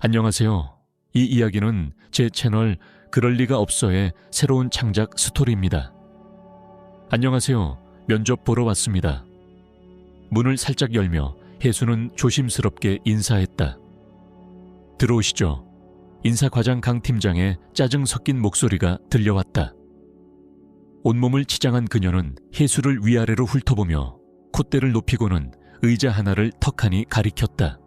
안녕하세요. 이 이야기는 제 채널 그럴 리가 없어의 새로운 창작 스토리입니다. 안녕하세요. 면접 보러 왔습니다. 문을 살짝 열며 혜수는 조심스럽게 인사했다. 들어오시죠. 인사과장 강 팀장의 짜증 섞인 목소리가 들려왔다. 온몸을 치장한 그녀는 혜수를 위아래로 훑어보며 콧대를 높이고는 의자 하나를 턱하니 가리켰다.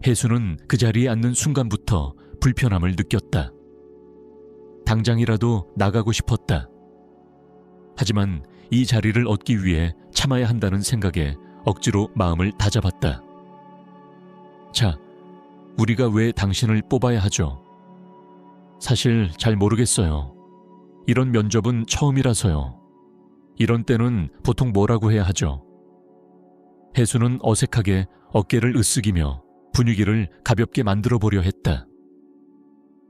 혜수는 그 자리에 앉는 순간부터 불편함을 느꼈다. 당장이라도 나가고 싶었다. 하지만 이 자리를 얻기 위해 참아야 한다는 생각에 억지로 마음을 다잡았다. 자, 우리가 왜 당신을 뽑아야 하죠? 사실 잘 모르겠어요. 이런 면접은 처음이라서요. 이런 때는 보통 뭐라고 해야 하죠? 혜수는 어색하게 어깨를 으쓱이며 분위기를 가볍게 만들어 보려 했다.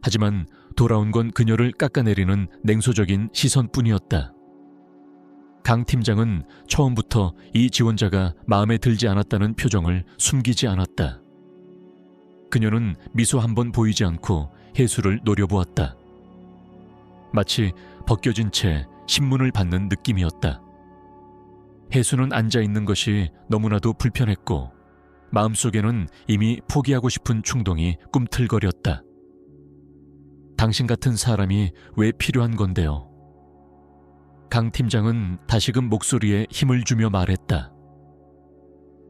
하지만 돌아온 건 그녀를 깎아내리는 냉소적인 시선뿐이었다. 강 팀장은 처음부터 이 지원자가 마음에 들지 않았다는 표정을 숨기지 않았다. 그녀는 미소 한 번 보이지 않고 혜수를 노려보았다. 마치 벗겨진 채 신문을 받는 느낌이었다. 혜수는 앉아있는 것이 너무나도 불편했고 마음속에는 이미 포기하고 싶은 충동이 꿈틀거렸다. 당신 같은 사람이 왜 필요한 건데요? 강 팀장은 다시금 목소리에 힘을 주며 말했다.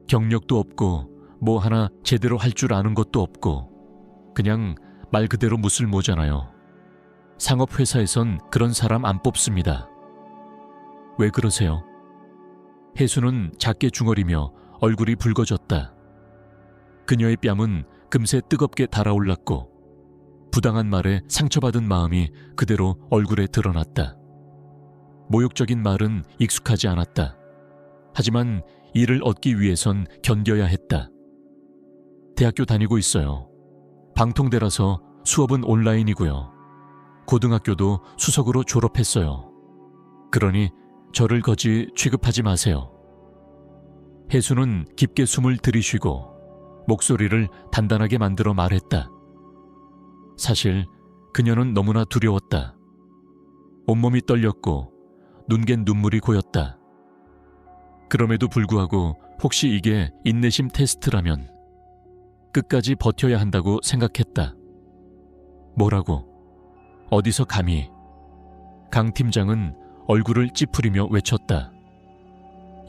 경력도 없고 뭐 하나 제대로 할 줄 아는 것도 없고 그냥 말 그대로 무술모잖아요. 상업회사에선 그런 사람 안 뽑습니다. 왜 그러세요? 혜수는 작게 중얼이며 얼굴이 붉어졌다. 그녀의 뺨은 금세 뜨겁게 달아올랐고 부당한 말에 상처받은 마음이 그대로 얼굴에 드러났다. 모욕적인 말은 익숙하지 않았다. 하지만 이를 얻기 위해선 견뎌야 했다. 대학교 다니고 있어요. 방통대라서 수업은 온라인이고요. 고등학교도 수석으로 졸업했어요. 그러니 저를 거지 취급하지 마세요. 혜수는 깊게 숨을 들이쉬고 목소리를 단단하게 만들어 말했다. 사실 그녀는 너무나 두려웠다. 온몸이 떨렸고 눈갠 눈물이 고였다. 그럼에도 불구하고 혹시 이게 인내심 테스트라면 끝까지 버텨야 한다고 생각했다. 뭐라고? 어디서 감히? 강 팀장은 얼굴을 찌푸리며 외쳤다.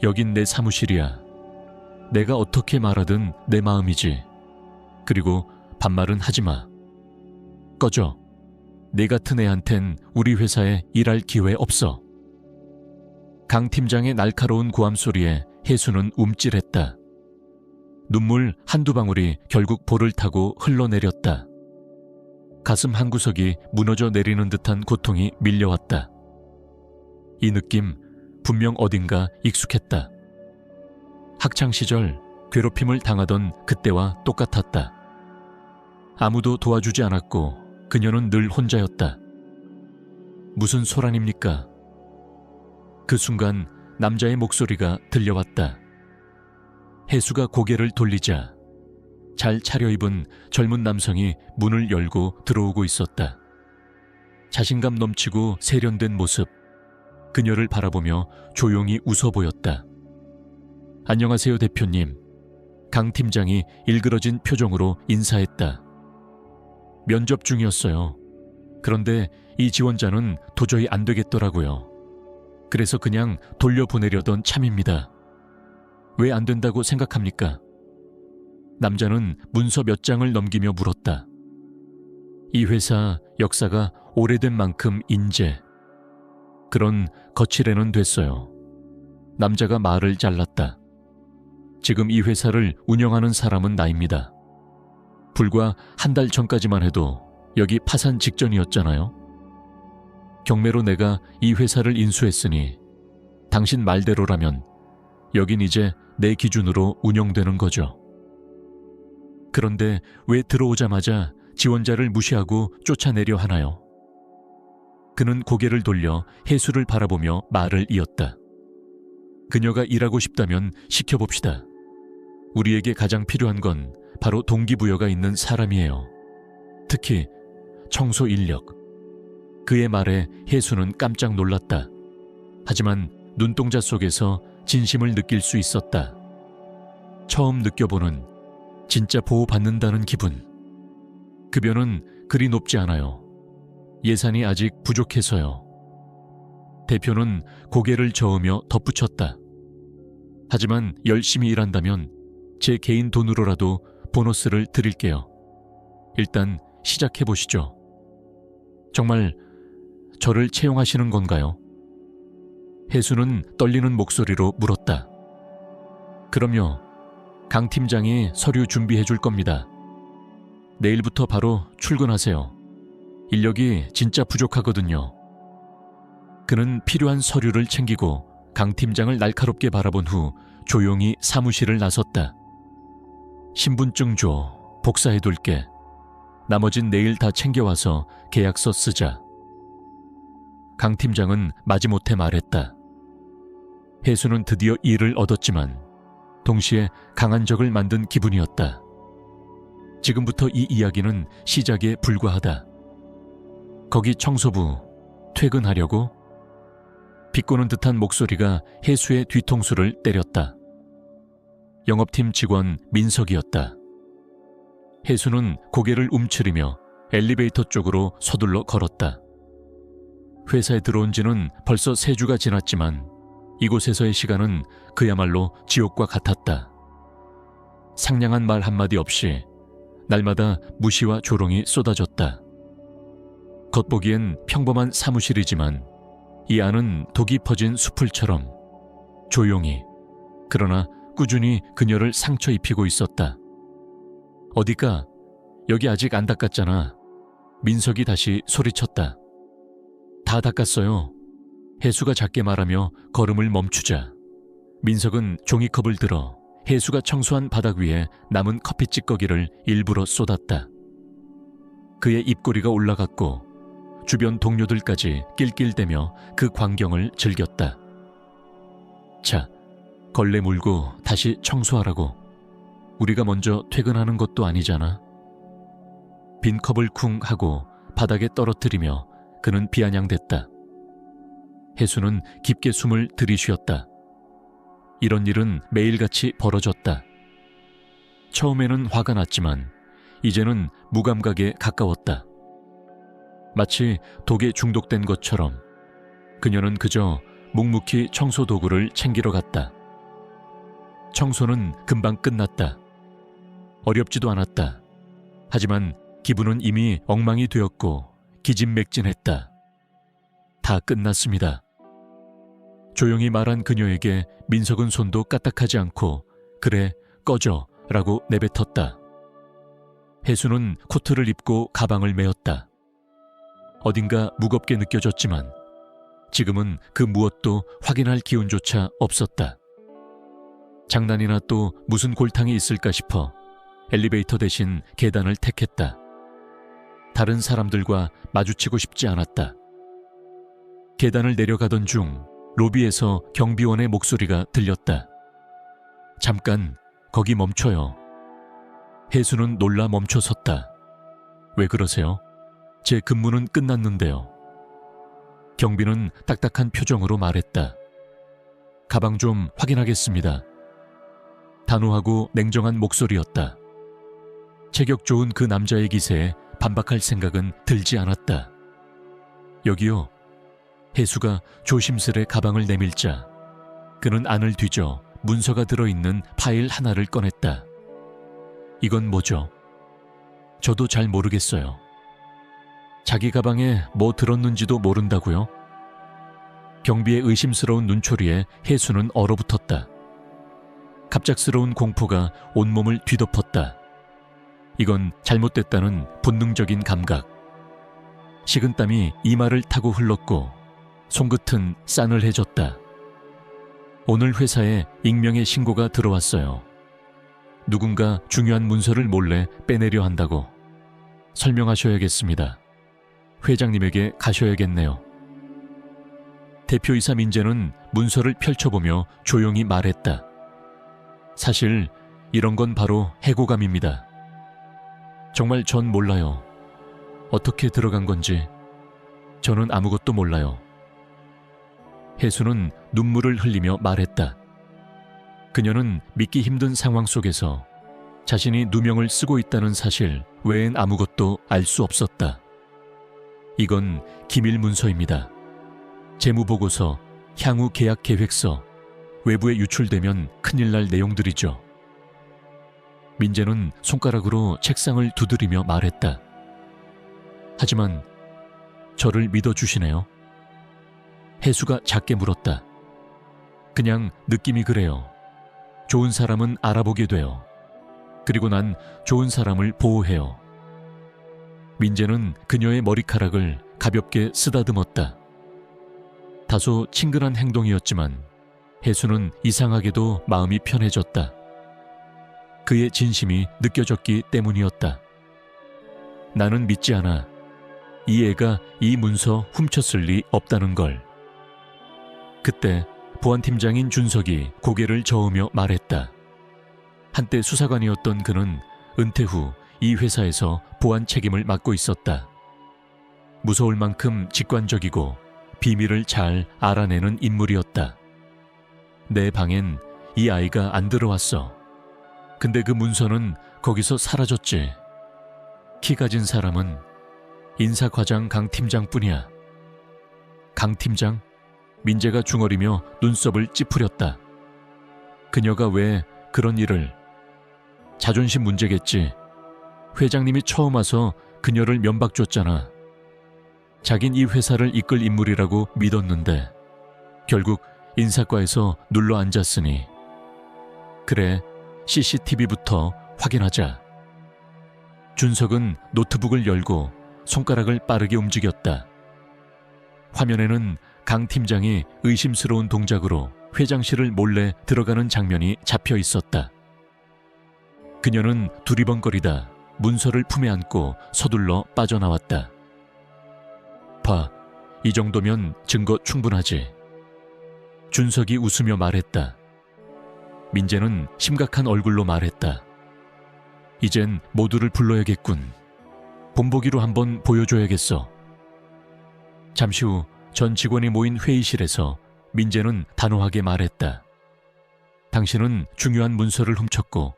여긴 내 사무실이야. 내가 어떻게 말하든 내 마음이지. 그리고 반말은 하지 마. 꺼져. 네 같은 애한텐 우리 회사에 일할 기회 없어. 강 팀장의 날카로운 고함 소리에 혜수는 움찔했다. 눈물 한두 방울이 결국 볼을 타고 흘러내렸다. 가슴 한구석이 무너져 내리는 듯한 고통이 밀려왔다. 이 느낌 분명 어딘가 익숙했다. 학창시절 괴롭힘을 당하던 그때와 똑같았다. 아무도 도와주지 않았고 그녀는 늘 혼자였다. 무슨 소란입니까? 그 순간 남자의 목소리가 들려왔다. 혜수가 고개를 돌리자 잘 차려입은 젊은 남성이 문을 열고 들어오고 있었다. 자신감 넘치고 세련된 모습, 그녀를 바라보며 조용히 웃어 보였다. 안녕하세요, 대표님. 강 팀장이 일그러진 표정으로 인사했다. 면접 중이었어요. 그런데 이 지원자는 도저히 안 되겠더라고요. 그래서 그냥 돌려보내려던 참입니다. 왜 안 된다고 생각합니까? 남자는 문서 몇 장을 넘기며 물었다. 이 회사 역사가 오래된 만큼 인재. 그런 거칠애는 됐어요. 남자가 말을 잘랐다. 지금 이 회사를 운영하는 사람은 나입니다. 불과 한 달 전까지만 해도 여기 파산 직전이었잖아요. 경매로 내가 이 회사를 인수했으니 당신 말대로라면 여긴 이제 내 기준으로 운영되는 거죠. 그런데 왜 들어오자마자 지원자를 무시하고 쫓아내려 하나요? 그는 고개를 돌려 혜수를 바라보며 말을 이었다. 그녀가 일하고 싶다면 시켜봅시다. 우리에게 가장 필요한 건 바로 동기부여가 있는 사람이에요. 특히 청소 인력. 그의 말에 혜수는 깜짝 놀랐다. 하지만 눈동자 속에서 진심을 느낄 수 있었다. 처음 느껴보는 진짜 보호받는다는 기분. 급여는 그리 높지 않아요. 예산이 아직 부족해서요. 대표는 고개를 저으며 덧붙였다. 하지만 열심히 일한다면 제 개인 돈으로라도 보너스를 드릴게요. 일단 시작해보시죠. 정말 저를 채용하시는 건가요? 혜수는 떨리는 목소리로 물었다. 그럼요. 강 팀장이 서류 준비해 줄 겁니다. 내일부터 바로 출근하세요. 인력이 진짜 부족하거든요. 그는 필요한 서류를 챙기고 강 팀장을 날카롭게 바라본 후 조용히 사무실을 나섰다. 신분증 줘. 복사해둘게. 나머진 내일 다 챙겨와서 계약서 쓰자. 강 팀장은 마지못해 말했다. 혜수는 드디어 일을 얻었지만 동시에 강한 적을 만든 기분이었다. 지금부터 이 이야기는 시작에 불과하다. 거기 청소부, 퇴근하려고? 비꼬는 듯한 목소리가 혜수의 뒤통수를 때렸다. 영업팀 직원 민석이었다. 혜수는 고개를 움츠리며 엘리베이터 쪽으로 서둘러 걸었다. 회사에 들어온 지는 벌써 3주가 지났지만 이곳에서의 시간은 그야말로 지옥과 같았다. 상냥한 말 한마디 없이 날마다 무시와 조롱이 쏟아졌다. 겉보기엔 평범한 사무실이지만 이 안은 독이 퍼진 수풀처럼 조용히, 그러나 꾸준히 그녀를 상처 입히고 있었다. 어디가? 여기 아직 안 닦았잖아. 민석이 다시 소리쳤다. 다 닦았어요. 혜수가 작게 말하며 걸음을 멈추자 민석은 종이컵을 들어 혜수가 청소한 바닥 위에 남은 커피 찌꺼기를 일부러 쏟았다. 그의 입꼬리가 올라갔고 주변 동료들까지 낄낄대며 그 광경을 즐겼다. 자, 걸레 물고 다시 청소하라고. 우리가 먼저 퇴근하는 것도 아니잖아. 빈 컵을 쿵 하고 바닥에 떨어뜨리며 그는 비아냥댔다. 혜수는 깊게 숨을 들이쉬었다. 이런 일은 매일같이 벌어졌다. 처음에는 화가 났지만 이제는 무감각에 가까웠다. 마치 독에 중독된 것처럼 그녀는 그저 묵묵히 청소 도구를 챙기러 갔다. 청소는 금방 끝났다. 어렵지도 않았다. 하지만 기분은 이미 엉망이 되었고 기진맥진했다. 다 끝났습니다. 조용히 말한 그녀에게 민석은 손도 까딱하지 않고 그래 꺼져 라고 내뱉었다. 혜수는 코트를 입고 가방을 메었다. 어딘가 무겁게 느껴졌지만 지금은 그 무엇도 확인할 기운조차 없었다. 장난이나 또 무슨 골탕이 있을까 싶어 엘리베이터 대신 계단을 택했다. 다른 사람들과 마주치고 싶지 않았다. 계단을 내려가던 중 로비에서 경비원의 목소리가 들렸다. 잠깐, 거기 멈춰요. 혜수는 놀라 멈춰섰다. 왜 그러세요? 제 근무는 끝났는데요. 경비는 딱딱한 표정으로 말했다. 가방 좀 확인하겠습니다. 단호하고 냉정한 목소리였다. 체격 좋은 그 남자의 기세에 반박할 생각은 들지 않았다. 여기요. 혜수가 조심스레 가방을 내밀자 그는 안을 뒤져 문서가 들어있는 파일 하나를 꺼냈다. 이건 뭐죠? 저도 잘 모르겠어요. 자기 가방에 뭐 들었는지도 모른다고요? 경비의 의심스러운 눈초리에 혜수는 얼어붙었다. 갑작스러운 공포가 온몸을 뒤덮었다. 이건 잘못됐다는 본능적인 감각. 식은땀이 이마를 타고 흘렀고 손끝은 싸늘해졌다. 오늘 회사에 익명의 신고가 들어왔어요. 누군가 중요한 문서를 몰래 빼내려 한다고. 설명하셔야겠습니다. 회장님에게 가셔야겠네요. 대표이사 민재는 문서를 펼쳐보며 조용히 말했다. 사실 이런 건 바로 해고감입니다. 정말 전 몰라요. 어떻게 들어간 건지 저는 아무것도 몰라요. 혜수는 눈물을 흘리며 말했다. 그녀는 믿기 힘든 상황 속에서 자신이 누명을 쓰고 있다는 사실 외엔 아무것도 알 수 없었다. 이건 기밀 문서입니다. 재무보고서, 향후 계약 계획서, 외부에 유출되면 큰일 날 내용들이죠. 민재는 손가락으로 책상을 두드리며 말했다. 하지만 저를 믿어주시네요. 혜수가 작게 물었다. 그냥 느낌이 그래요. 좋은 사람은 알아보게 돼요. 그리고 난 좋은 사람을 보호해요. 민재는 그녀의 머리카락을 가볍게 쓰다듬었다. 다소 친근한 행동이었지만 혜수는 이상하게도 마음이 편해졌다. 그의 진심이 느껴졌기 때문이었다. 나는 믿지 않아. 이 애가 이 문서 훔쳤을 리 없다는 걸. 그때 보안팀장인 준석이 고개를 저으며 말했다. 한때 수사관이었던 그는 은퇴 후 이 회사에서 보안 책임을 맡고 있었다. 무서울 만큼 직관적이고 비밀을 잘 알아내는 인물이었다. 내 방엔 이 아이가 안 들어왔어. 근데 그 문서는 거기서 사라졌지. 키 가진 사람은 인사과장 강 팀장뿐이야. 강 팀장? 민재가 중얼이며 눈썹을 찌푸렸다. 그녀가 왜 그런 일을... 자존심 문제겠지. 회장님이 처음 와서 그녀를 면박 줬잖아. 자긴 이 회사를 이끌 인물이라고 믿었는데 결국 인사과에서 눌러 앉았으니. 그래, CCTV부터 확인하자. 준석은 노트북을 열고 손가락을 빠르게 움직였다. 화면에는 강 팀장이 의심스러운 동작으로 회장실을 몰래 들어가는 장면이 잡혀 있었다. 그녀는 두리번거리다 문서를 품에 안고 서둘러 빠져나왔다. 봐, 이 정도면 증거 충분하지. 준석이 웃으며 말했다. 민재는 심각한 얼굴로 말했다. 이젠 모두를 불러야겠군. 본보기로 한번 보여줘야겠어. 잠시 후 전 직원이 모인 회의실에서 민재는 단호하게 말했다. 당신은 중요한 문서를 훔쳤고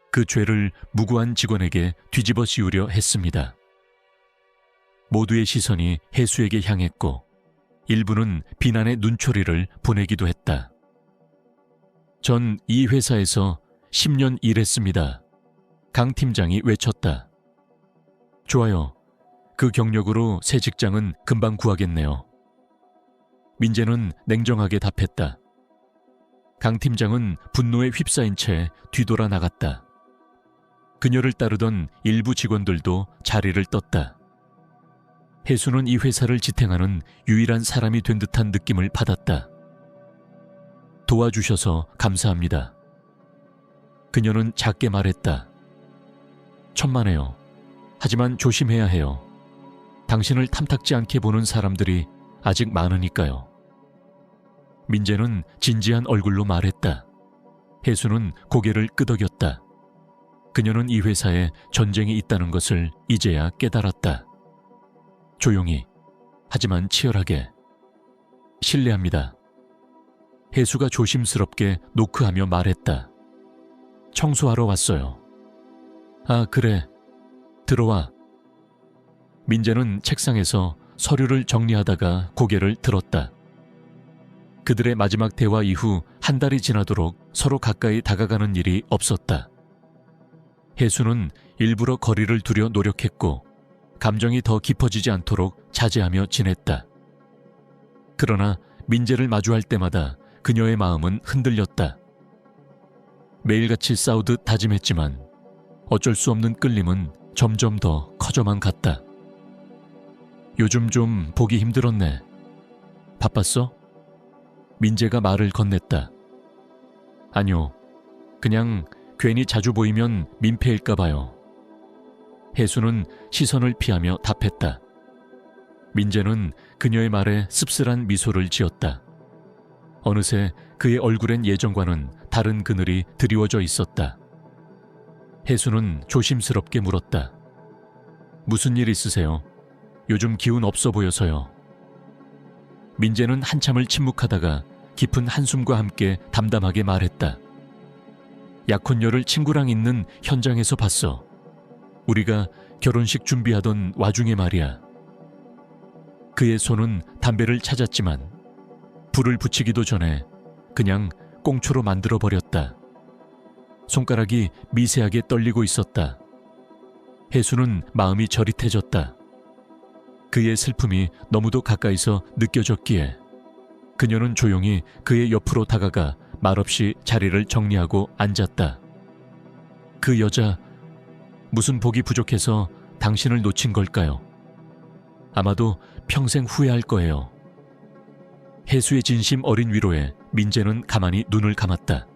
그 죄를 무고한 직원에게 뒤집어 씌우려 했습니다. 모두의 시선이 혜수에게 향했고 일부는 비난의 눈초리를 보내기도 했다. 전 이 회사에서 10년 일했습니다. 강 팀장이 외쳤다. 좋아요. 그 경력으로 새 직장은 금방 구하겠네요. 민재는 냉정하게 답했다. 강 팀장은 분노에 휩싸인 채 뒤돌아 나갔다. 그녀를 따르던 일부 직원들도 자리를 떴다. 혜수는 이 회사를 지탱하는 유일한 사람이 된 듯한 느낌을 받았다. 도와주셔서 감사합니다. 그녀는 작게 말했다. 천만에요. 하지만 조심해야 해요. 당신을 탐탁지 않게 보는 사람들이 아직 많으니까요. 민재는 진지한 얼굴로 말했다. 혜수는 고개를 끄덕였다. 그녀는 이 회사에 전쟁이 있다는 것을 이제야 깨달았다. 조용히, 하지만 치열하게. 실례합니다. 혜수가 조심스럽게 노크하며 말했다. 청소하러 왔어요. 아, 그래. 들어와. 민재는 책상에서 서류를 정리하다가 고개를 들었다. 그들의 마지막 대화 이후 한 달이 지나도록 서로 가까이 다가가는 일이 없었다. 혜수는 일부러 거리를 두려 노력했고 감정이 더 깊어지지 않도록 자제하며 지냈다. 그러나 민재를 마주할 때마다 그녀의 마음은 흔들렸다. 매일같이 싸우듯 다짐했지만 어쩔 수 없는 끌림은 점점 더 커져만 갔다. 요즘 좀 보기 힘들었네. 바빴어? 민재가 말을 건넸다. 아니요. 그냥 괜히 자주 보이면 민폐일까 봐요. 혜수는 시선을 피하며 답했다. 민재는 그녀의 말에 씁쓸한 미소를 지었다. 어느새 그의 얼굴엔 예전과는 다른 그늘이 드리워져 있었다. 혜수는 조심스럽게 물었다. 무슨 일 있으세요? 요즘 기운 없어 보여서요. 민재는 한참을 침묵하다가 깊은 한숨과 함께 담담하게 말했다. 약혼녀를 친구랑 있는 현장에서 봤어. 우리가 결혼식 준비하던 와중에 말이야. 그의 손은 담배를 찾았지만 불을 붙이기도 전에 그냥 꽁초로 만들어버렸다. 손가락이 미세하게 떨리고 있었다. 혜수는 마음이 저릿해졌다. 그의 슬픔이 너무도 가까이서 느껴졌기에 그녀는 조용히 그의 옆으로 다가가 말없이 자리를 정리하고 앉았다. 그 여자, 무슨 복이 부족해서 당신을 놓친 걸까요? 아마도 평생 후회할 거예요. 혜수의 진심 어린 위로에 민재는 가만히 눈을 감았다.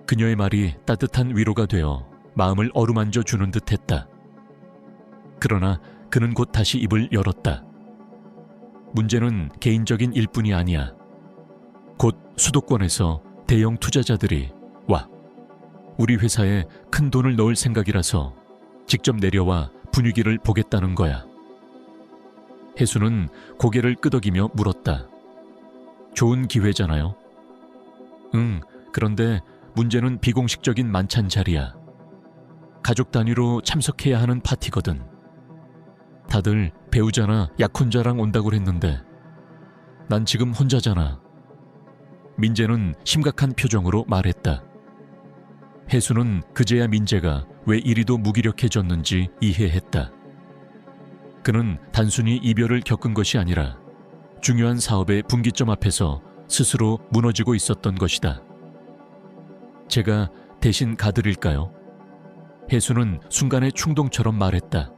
그녀의 말이 따뜻한 위로가 되어 마음을 어루만져 주는 듯했다. 그러나 그는 곧 다시 입을 열었다. 문제는 개인적인 일뿐이 아니야. 곧 수도권에서 대형 투자자들이 와. 우리 회사에 큰 돈을 넣을 생각이라서 직접 내려와 분위기를 보겠다는 거야. 혜수는 고개를 끄덕이며 물었다. 좋은 기회잖아요. 응, 그런데 문제는 비공식적인 만찬 자리야. 가족 단위로 참석해야 하는 파티거든. 다들 배우자나 약혼자랑 온다고 했는데 난 지금 혼자잖아. 민재는 심각한 표정으로 말했다. 혜수는 그제야 민재가 왜 이리도 무기력해졌는지 이해했다. 그는 단순히 이별을 겪은 것이 아니라 중요한 사업의 분기점 앞에서 스스로 무너지고 있었던 것이다. 제가 대신 가드릴까요? 혜수는 순간의 충동처럼 말했다.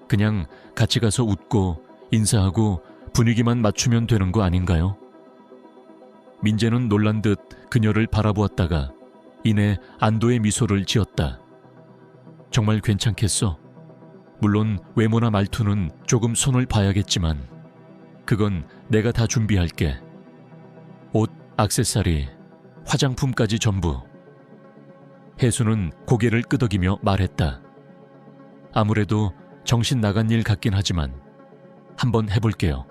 그냥 같이 가서 웃고 인사하고 분위기만 맞추면 되는 거 아닌가요? 민재는 놀란 듯 그녀를 바라보았다가 이내 안도의 미소를 지었다. 정말 괜찮겠어? 물론 외모나 말투는 조금 손을 봐야겠지만 그건 내가 다 준비할게. 옷, 액세서리, 화장품까지 전부. 혜수는 고개를 끄덕이며 말했다. 아무래도 정신 나간 일 같긴 하지만 한번 해볼게요.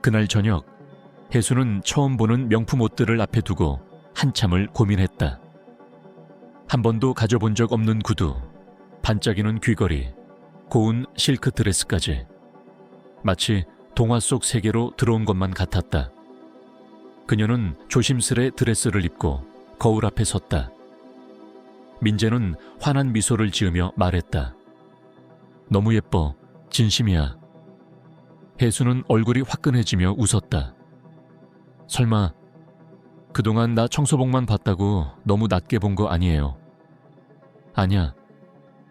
그날 저녁 혜수는 처음 보는 명품 옷들을 앞에 두고 한참을 고민했다. 한 번도 가져본 적 없는 구두, 반짝이는 귀걸이, 고운 실크 드레스까지 마치 동화 속 세계로 들어온 것만 같았다. 그녀는 조심스레 드레스를 입고 거울 앞에 섰다. 민재는 환한 미소를 지으며 말했다. 너무 예뻐. 진심이야. 혜수는 얼굴이 화끈해지며 웃었다. 설마 그동안 나 청소복만 봤다고 너무 낮게 본 거 아니에요? 아니야.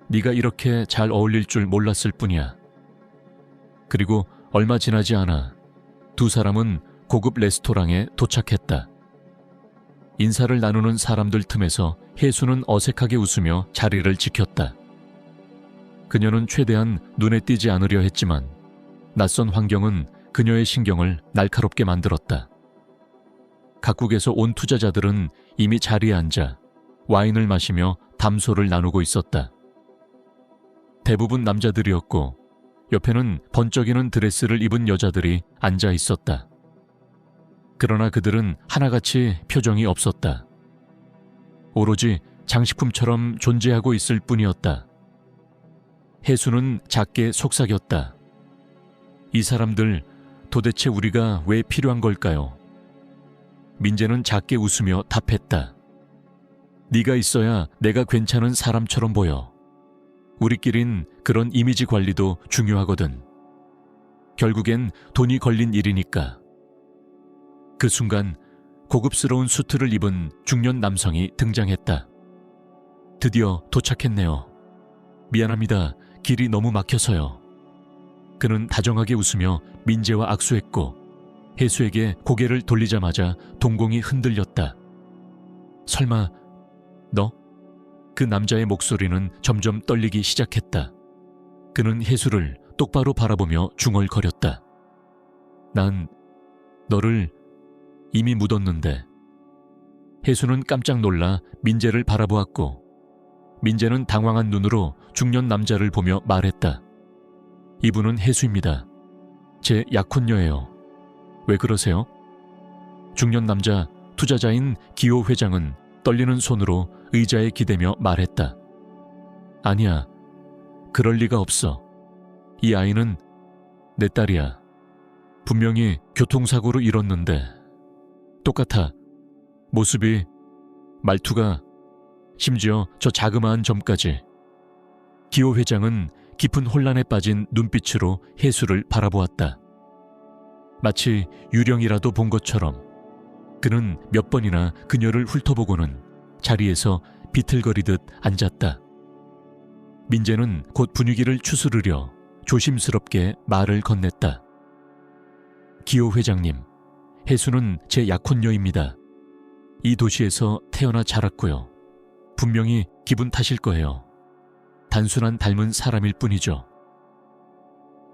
네가 이렇게 잘 어울릴 줄 몰랐을 뿐이야. 그리고 얼마 지나지 않아 두 사람은 고급 레스토랑에 도착했다. 인사를 나누는 사람들 틈에서 혜수는 어색하게 웃으며 자리를 지켰다. 그녀는 최대한 눈에 띄지 않으려 했지만 낯선 환경은 그녀의 신경을 날카롭게 만들었다. 각국에서 온 투자자들은 이미 자리에 앉아 와인을 마시며 담소를 나누고 있었다. 대부분 남자들이었고 옆에는 번쩍이는 드레스를 입은 여자들이 앉아 있었다. 그러나 그들은 하나같이 표정이 없었다. 오로지 장식품처럼 존재하고 있을 뿐이었다. 혜수는 작게 속삭였다. 이 사람들 도대체 우리가 왜 필요한 걸까요? 민재는 작게 웃으며 답했다. 네가 있어야 내가 괜찮은 사람처럼 보여. 우리끼린 그런 이미지 관리도 중요하거든. 결국엔 돈이 걸린 일이니까. 그 순간 고급스러운 수트를 입은 중년 남성이 등장했다. 드디어 도착했네요. 미안합니다. 길이 너무 막혀서요. 그는 다정하게 웃으며 민재와 악수했고 혜수에게 고개를 돌리자마자 동공이 흔들렸다. 설마 너? 그 남자의 목소리는 점점 떨리기 시작했다. 그는 혜수를 똑바로 바라보며 중얼거렸다. 난 너를 이미 묻었는데. 혜수는 깜짝 놀라 민재를 바라보았고 민재는 당황한 눈으로 중년 남자를 보며 말했다. 이분은 혜수입니다. 제 약혼녀예요. 왜 그러세요? 중년 남자 투자자인 기호 회장은 떨리는 손으로 의자에 기대며 말했다. 아니야. 그럴 리가 없어. 이 아이는 내 딸이야. 분명히 교통사고로 잃었는데 똑같아. 모습이, 말투가, 심지어 저 자그마한 점까지. 기호 회장은 깊은 혼란에 빠진 눈빛으로 혜수를 바라보았다. 마치 유령이라도 본 것처럼 그는 몇 번이나 그녀를 훑어보고는 자리에서 비틀거리듯 앉았다. 민재는 곧 분위기를 추스르려 조심스럽게 말을 건넸다. 기호 회장님, 혜수는 제 약혼녀입니다. 이 도시에서 태어나 자랐고요. 분명히 기분 탓일 거예요. 단순한 닮은 사람일 뿐이죠.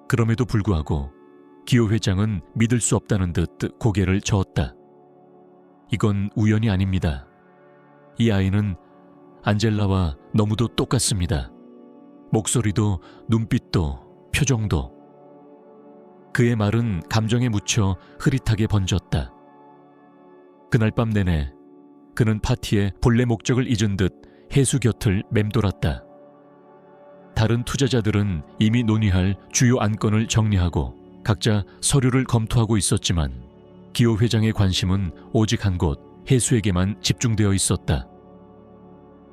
그럼에도 불구하고 기호 회장은 믿을 수 없다는 듯 고개를 저었다. 이건 우연이 아닙니다. 이 아이는 안젤라와 너무도 똑같습니다. 목소리도 눈빛도 표정도. 그의 말은 감정에 묻혀 흐릿하게 번졌다. 그날 밤 내내 그는 파티의 본래 목적을 잊은 듯 혜수 곁을 맴돌았다. 다른 투자자들은 이미 논의할 주요 안건을 정리하고 각자 서류를 검토하고 있었지만 기호 회장의 관심은 오직 한 곳 혜수에게만 집중되어 있었다.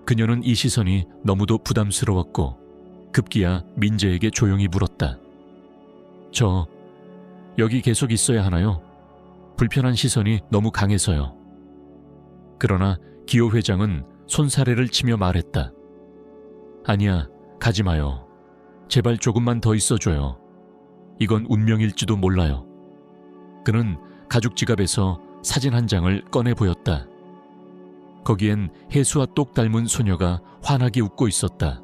그녀는 이 시선이 너무도 부담스러웠고 급기야 민재에게 조용히 물었다. 저 여기 계속 있어야 하나요? 불편한 시선이 너무 강해서요. 그러나 기호 회장은 손사래를 치며 말했다. 아니야, 가지 마요. 제발 조금만 더 있어줘요. 이건 운명일지도 몰라요. 그는 가죽 지갑에서 사진 한 장을 꺼내 보였다. 거기엔 혜수와 똑 닮은 소녀가 환하게 웃고 있었다.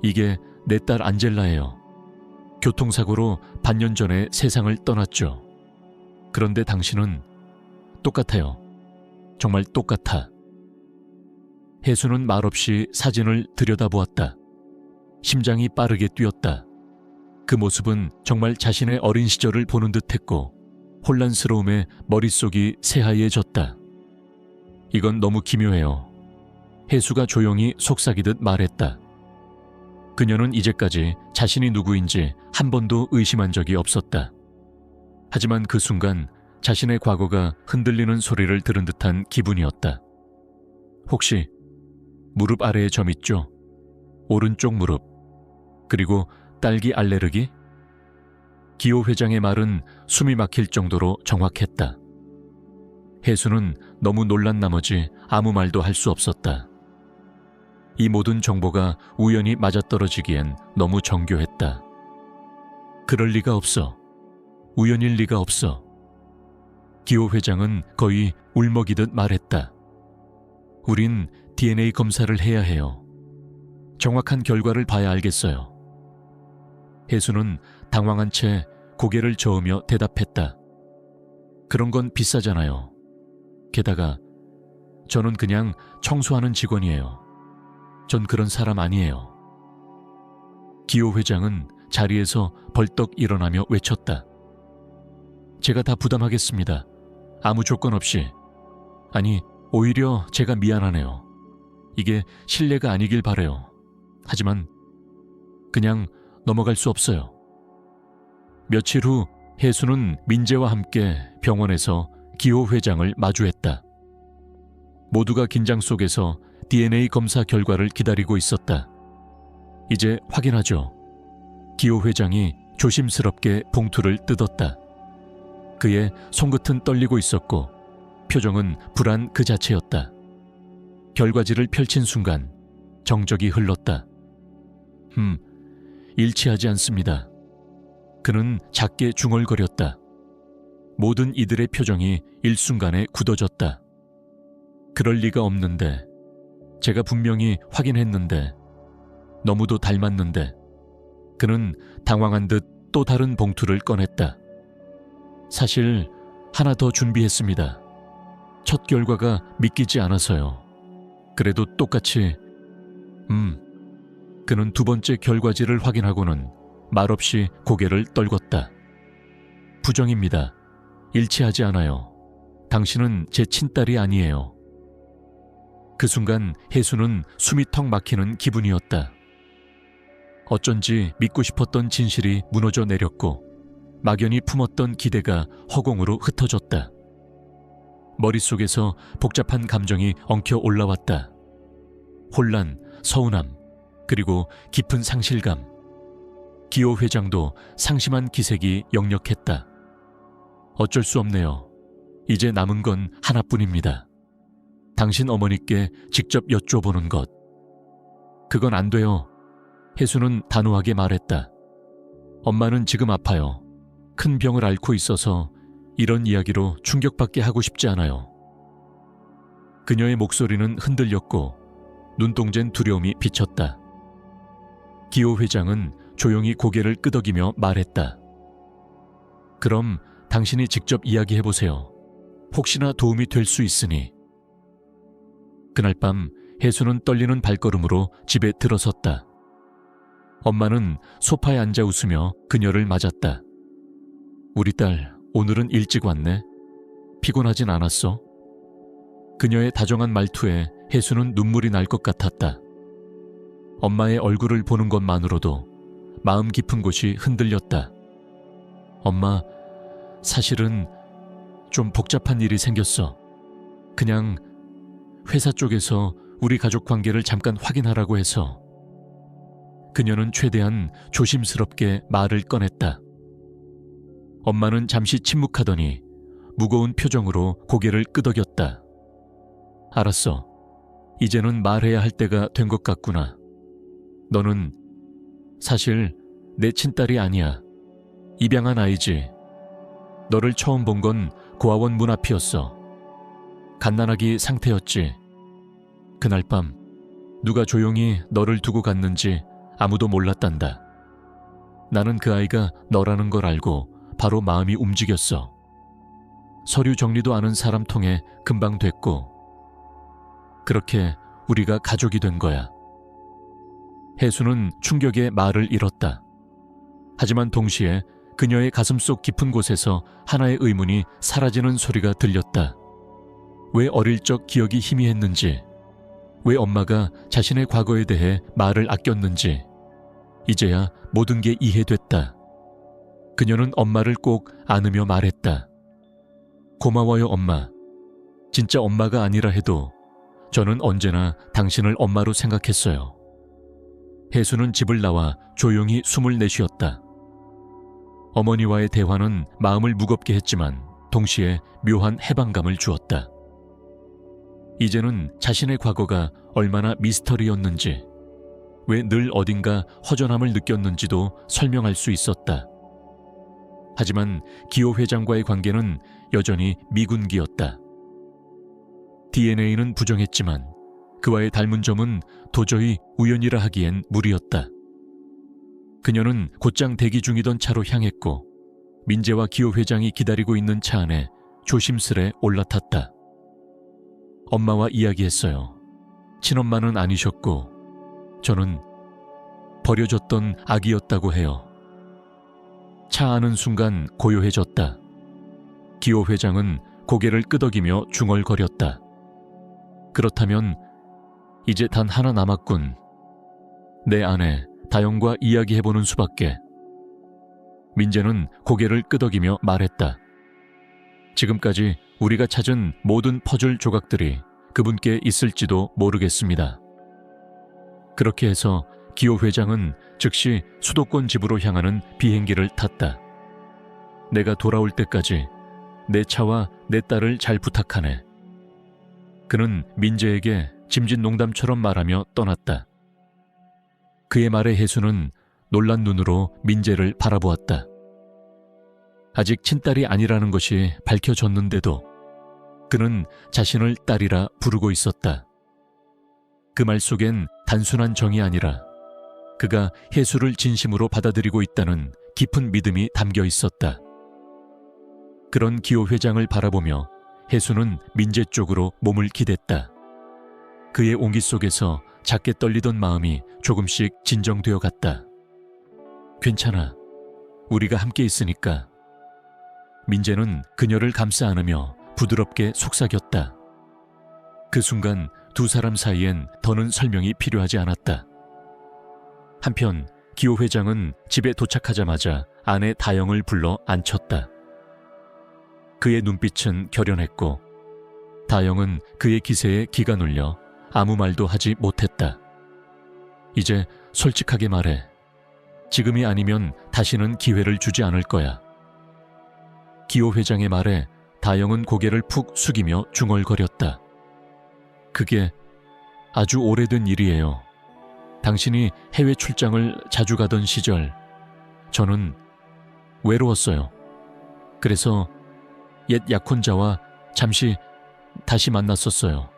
이게 내 딸 안젤라예요. 교통사고로 반년 전에 세상을 떠났죠. 그런데 당신은 똑같아요. 정말 똑같아. 혜수는 말없이 사진을 들여다보았다. 심장이 빠르게 뛰었다. 그 모습은 정말 자신의 어린 시절을 보는 듯했고 혼란스러움에 머릿속이 새하얘졌다. 이건 너무 기묘해요. 혜수가 조용히 속삭이듯 말했다. 그녀는 이제까지 자신이 누구인지 한 번도 의심한 적이 없었다. 하지만 그 순간 자신의 과거가 흔들리는 소리를 들은 듯한 기분이었다. 혹시 무릎 아래에 점 있죠? 오른쪽 무릎. 그리고 딸기 알레르기? 기호 회장의 말은 숨이 막힐 정도로 정확했다. 혜수는 너무 놀란 나머지 아무 말도 할 수 없었다. 이 모든 정보가 우연히 맞아떨어지기엔 너무 정교했다. 그럴 리가 없어. 우연일 리가 없어. 기호 회장은 거의 울먹이듯 말했다. 우린 DNA 검사를 해야 해요. 정확한 결과를 봐야 알겠어요. 혜수는 당황한 채 고개를 저으며 대답했다. 그런 건 비싸잖아요. 게다가 저는 그냥 청소하는 직원이에요. 전 그런 사람 아니에요. 기호 회장은 자리에서 벌떡 일어나며 외쳤다. 제가 다 부담하겠습니다. 아무 조건 없이. 아니, 오히려 제가 미안하네요. 이게 실례가 아니길 바라요. 하지만 그냥 넘어갈 수 없어요. 며칠 후 혜수는 민재와 함께 병원에서 기호 회장을 마주했다. 모두가 긴장 속에서 DNA 검사 결과를 기다리고 있었다. 이제 확인하죠. 기호 회장이 조심스럽게 봉투를 뜯었다. 그의 손끝은 떨리고 있었고 표정은 불안 그 자체였다. 결과지를 펼친 순간 정적이 흘렀다. 일치하지 않습니다. 그는 작게 중얼거렸다. 모든 이들의 표정이 일순간에 굳어졌다. 그럴 리가 없는데, 제가 분명히 확인했는데, 너무도 닮았는데. 그는 당황한 듯 또 다른 봉투를 꺼냈다. 사실 하나 더 준비했습니다. 첫 결과가 믿기지 않아서요. 그래도 똑같이 그는 두 번째 결과지를 확인하고는 말없이 고개를 떨궜다. 부정입니다. 일치하지 않아요. 당신은 제 친딸이 아니에요. 그 순간 혜수는 숨이 턱 막히는 기분이었다. 어쩐지 믿고 싶었던 진실이 무너져 내렸고 막연히 품었던 기대가 허공으로 흩어졌다. 머릿속에서 복잡한 감정이 엉켜 올라왔다. 혼란, 서운함, 그리고 깊은 상실감. 기호 회장도 상심한 기색이 역력했다. 어쩔 수 없네요. 이제 남은 건 하나뿐입니다. 당신 어머니께 직접 여쭤보는 것. 그건 안 돼요. 혜수는 단호하게 말했다. 엄마는 지금 아파요. 큰 병을 앓고 있어서 이런 이야기로 충격받게 하고 싶지 않아요. 그녀의 목소리는 흔들렸고 눈동자엔 두려움이 비쳤다. 기호 회장은 조용히 고개를 끄덕이며 말했다. 그럼 당신이 직접 이야기해보세요. 혹시나 도움이 될 수 있으니. 그날 밤 혜수는 떨리는 발걸음으로 집에 들어섰다. 엄마는 소파에 앉아 웃으며 그녀를 맞았다. 우리 딸 오늘은 일찍 왔네. 피곤하진 않았어? 그녀의 다정한 말투에 혜수는 눈물이 날 것 같았다. 엄마의 얼굴을 보는 것만으로도 마음 깊은 곳이 흔들렸다. 엄마, 사실은 좀 복잡한 일이 생겼어. 그냥 회사 쪽에서 우리 가족 관계를 잠깐 확인하라고 해서. 그녀는 최대한 조심스럽게 말을 꺼냈다. 엄마는 잠시 침묵하더니 무거운 표정으로 고개를 끄덕였다. 알았어. 이제는 말해야 할 때가 된 것 같구나. 너는 사실 내 친딸이 아니야. 입양한 아이지. 너를 처음 본 건 고아원 문 앞이었어. 갓난아기 상태였지. 그날 밤 누가 조용히 너를 두고 갔는지 아무도 몰랐단다. 나는 그 아이가 너라는 걸 알고 바로 마음이 움직였어. 서류 정리도 아는 사람 통해 금방 됐고 그렇게 우리가 가족이 된 거야. 혜수는 충격에 말을 잃었다. 하지만 동시에 그녀의 가슴속 깊은 곳에서 하나의 의문이 사라지는 소리가 들렸다. 왜 어릴 적 기억이 희미했는지, 왜 엄마가 자신의 과거에 대해 말을 아꼈는지 이제야 모든 게 이해됐다. 그녀는 엄마를 꼭 안으며 말했다. 고마워요, 엄마. 진짜 엄마가 아니라 해도 저는 언제나 당신을 엄마로 생각했어요. 혜수는 집을 나와 조용히 숨을 내쉬었다. 어머니와의 대화는 마음을 무겁게 했지만 동시에 묘한 해방감을 주었다. 이제는 자신의 과거가 얼마나 미스터리였는지, 왜 늘 어딘가 허전함을 느꼈는지도 설명할 수 있었다. 하지만 기호 회장과의 관계는 여전히 미군기였다. DNA는 부정했지만 그와의 닮은 점은 도저히 우연이라 하기엔 무리였다. 그녀는 곧장 대기 중이던 차로 향했고 민재와 기호 회장이 기다리고 있는 차 안에 조심스레 올라탔다. 엄마와 이야기했어요. 친엄마는 아니셨고 저는 버려졌던 아기였다고 해요. 차 안은 순간 고요해졌다. 기호 회장은 고개를 끄덕이며 중얼거렸다. 그렇다면 이제 단 하나 남았군. 내 아내 다영과 이야기해보는 수밖에. 민재는 고개를 끄덕이며 말했다. 지금까지 우리가 찾은 모든 퍼즐 조각들이 그분께 있을지도 모르겠습니다. 그렇게 해서 기호 회장은 즉시 수도권 집으로 향하는 비행기를 탔다. 내가 돌아올 때까지 내 차와 내 딸을 잘 부탁하네. 그는 민재에게 짐짓 농담처럼 말하며 떠났다. 그의 말에 혜수는 놀란 눈으로 민재를 바라보았다. 아직 친딸이 아니라는 것이 밝혀졌는데도 그는 자신을 딸이라 부르고 있었다. 그 말 속엔 단순한 정이 아니라 그가 혜수를 진심으로 받아들이고 있다는 깊은 믿음이 담겨 있었다. 그런 기호 회장을 바라보며 혜수는 민재 쪽으로 몸을 기댔다. 그의 온기 속에서 작게 떨리던 마음이 조금씩 진정되어 갔다. 괜찮아. 우리가 함께 있으니까. 민재는 그녀를 감싸 안으며 부드럽게 속삭였다. 그 순간 두 사람 사이엔 더는 설명이 필요하지 않았다. 한편 기호 회장은 집에 도착하자마자 아내 다영을 불러 앉혔다. 그의 눈빛은 결연했고 다영은 그의 기세에 기가 눌려 아무 말도 하지 못했다. 이제 솔직하게 말해. 지금이 아니면 다시는 기회를 주지 않을 거야. 기호 회장의 말에 다영은 고개를 푹 숙이며 중얼거렸다. 그게 아주 오래된 일이에요. 당신이 해외 출장을 자주 가던 시절 저는 외로웠어요. 그래서 옛 약혼자와 잠시 다시 만났었어요.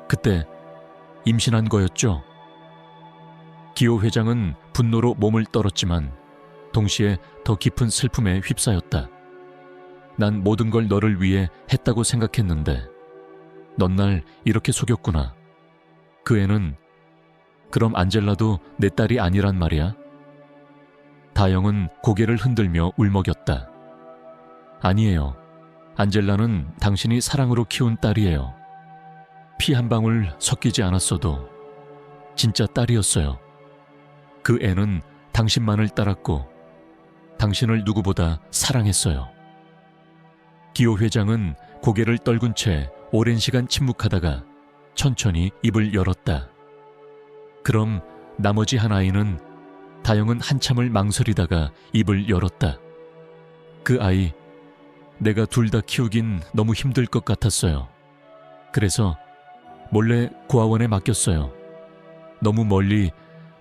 그때 임신한 거였죠. 기호 회장은 분노로 몸을 떨었지만 동시에 더 깊은 슬픔에 휩싸였다. 난 모든 걸 너를 위해 했다고 생각했는데 넌 날 이렇게 속였구나. 그 애는 그럼 안젤라도 내 딸이 아니란 말이야? 다영은 고개를 흔들며 울먹였다. 아니에요. 안젤라는 당신이 사랑으로 키운 딸이에요. 피 한 방울 섞이지 않았어도 진짜 딸이었어요. 그 애는 당신만을 따랐고 당신을 누구보다 사랑했어요. 기호 회장은 고개를 떨군 채 오랜 시간 침묵하다가 천천히 입을 열었다. 그럼 나머지 한 아이는? 다영은 한참을 망설이다가 입을 열었다. 그 아이, 내가 둘 다 키우긴 너무 힘들 것 같았어요. 그래서 몰래 고아원에 맡겼어요. 너무 멀리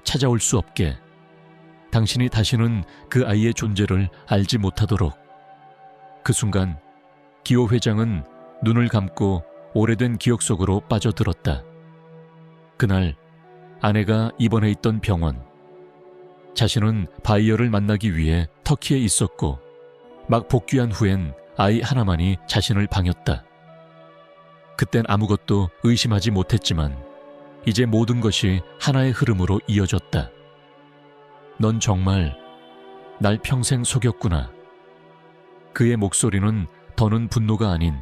찾아올 수 없게. 당신이 다시는 그 아이의 존재를 알지 못하도록. 그 순간 기호 회장은 눈을 감고 오래된 기억 속으로 빠져들었다. 그날 아내가 입원해 있던 병원. 자신은 바이어를 만나기 위해 터키에 있었고 막 복귀한 후엔 아이 하나만이 자신을 방했다. 그땐 아무것도 의심하지 못했지만 이제 모든 것이 하나의 흐름으로 이어졌다. 넌 정말 날 평생 속였구나. 그의 목소리는 더는 분노가 아닌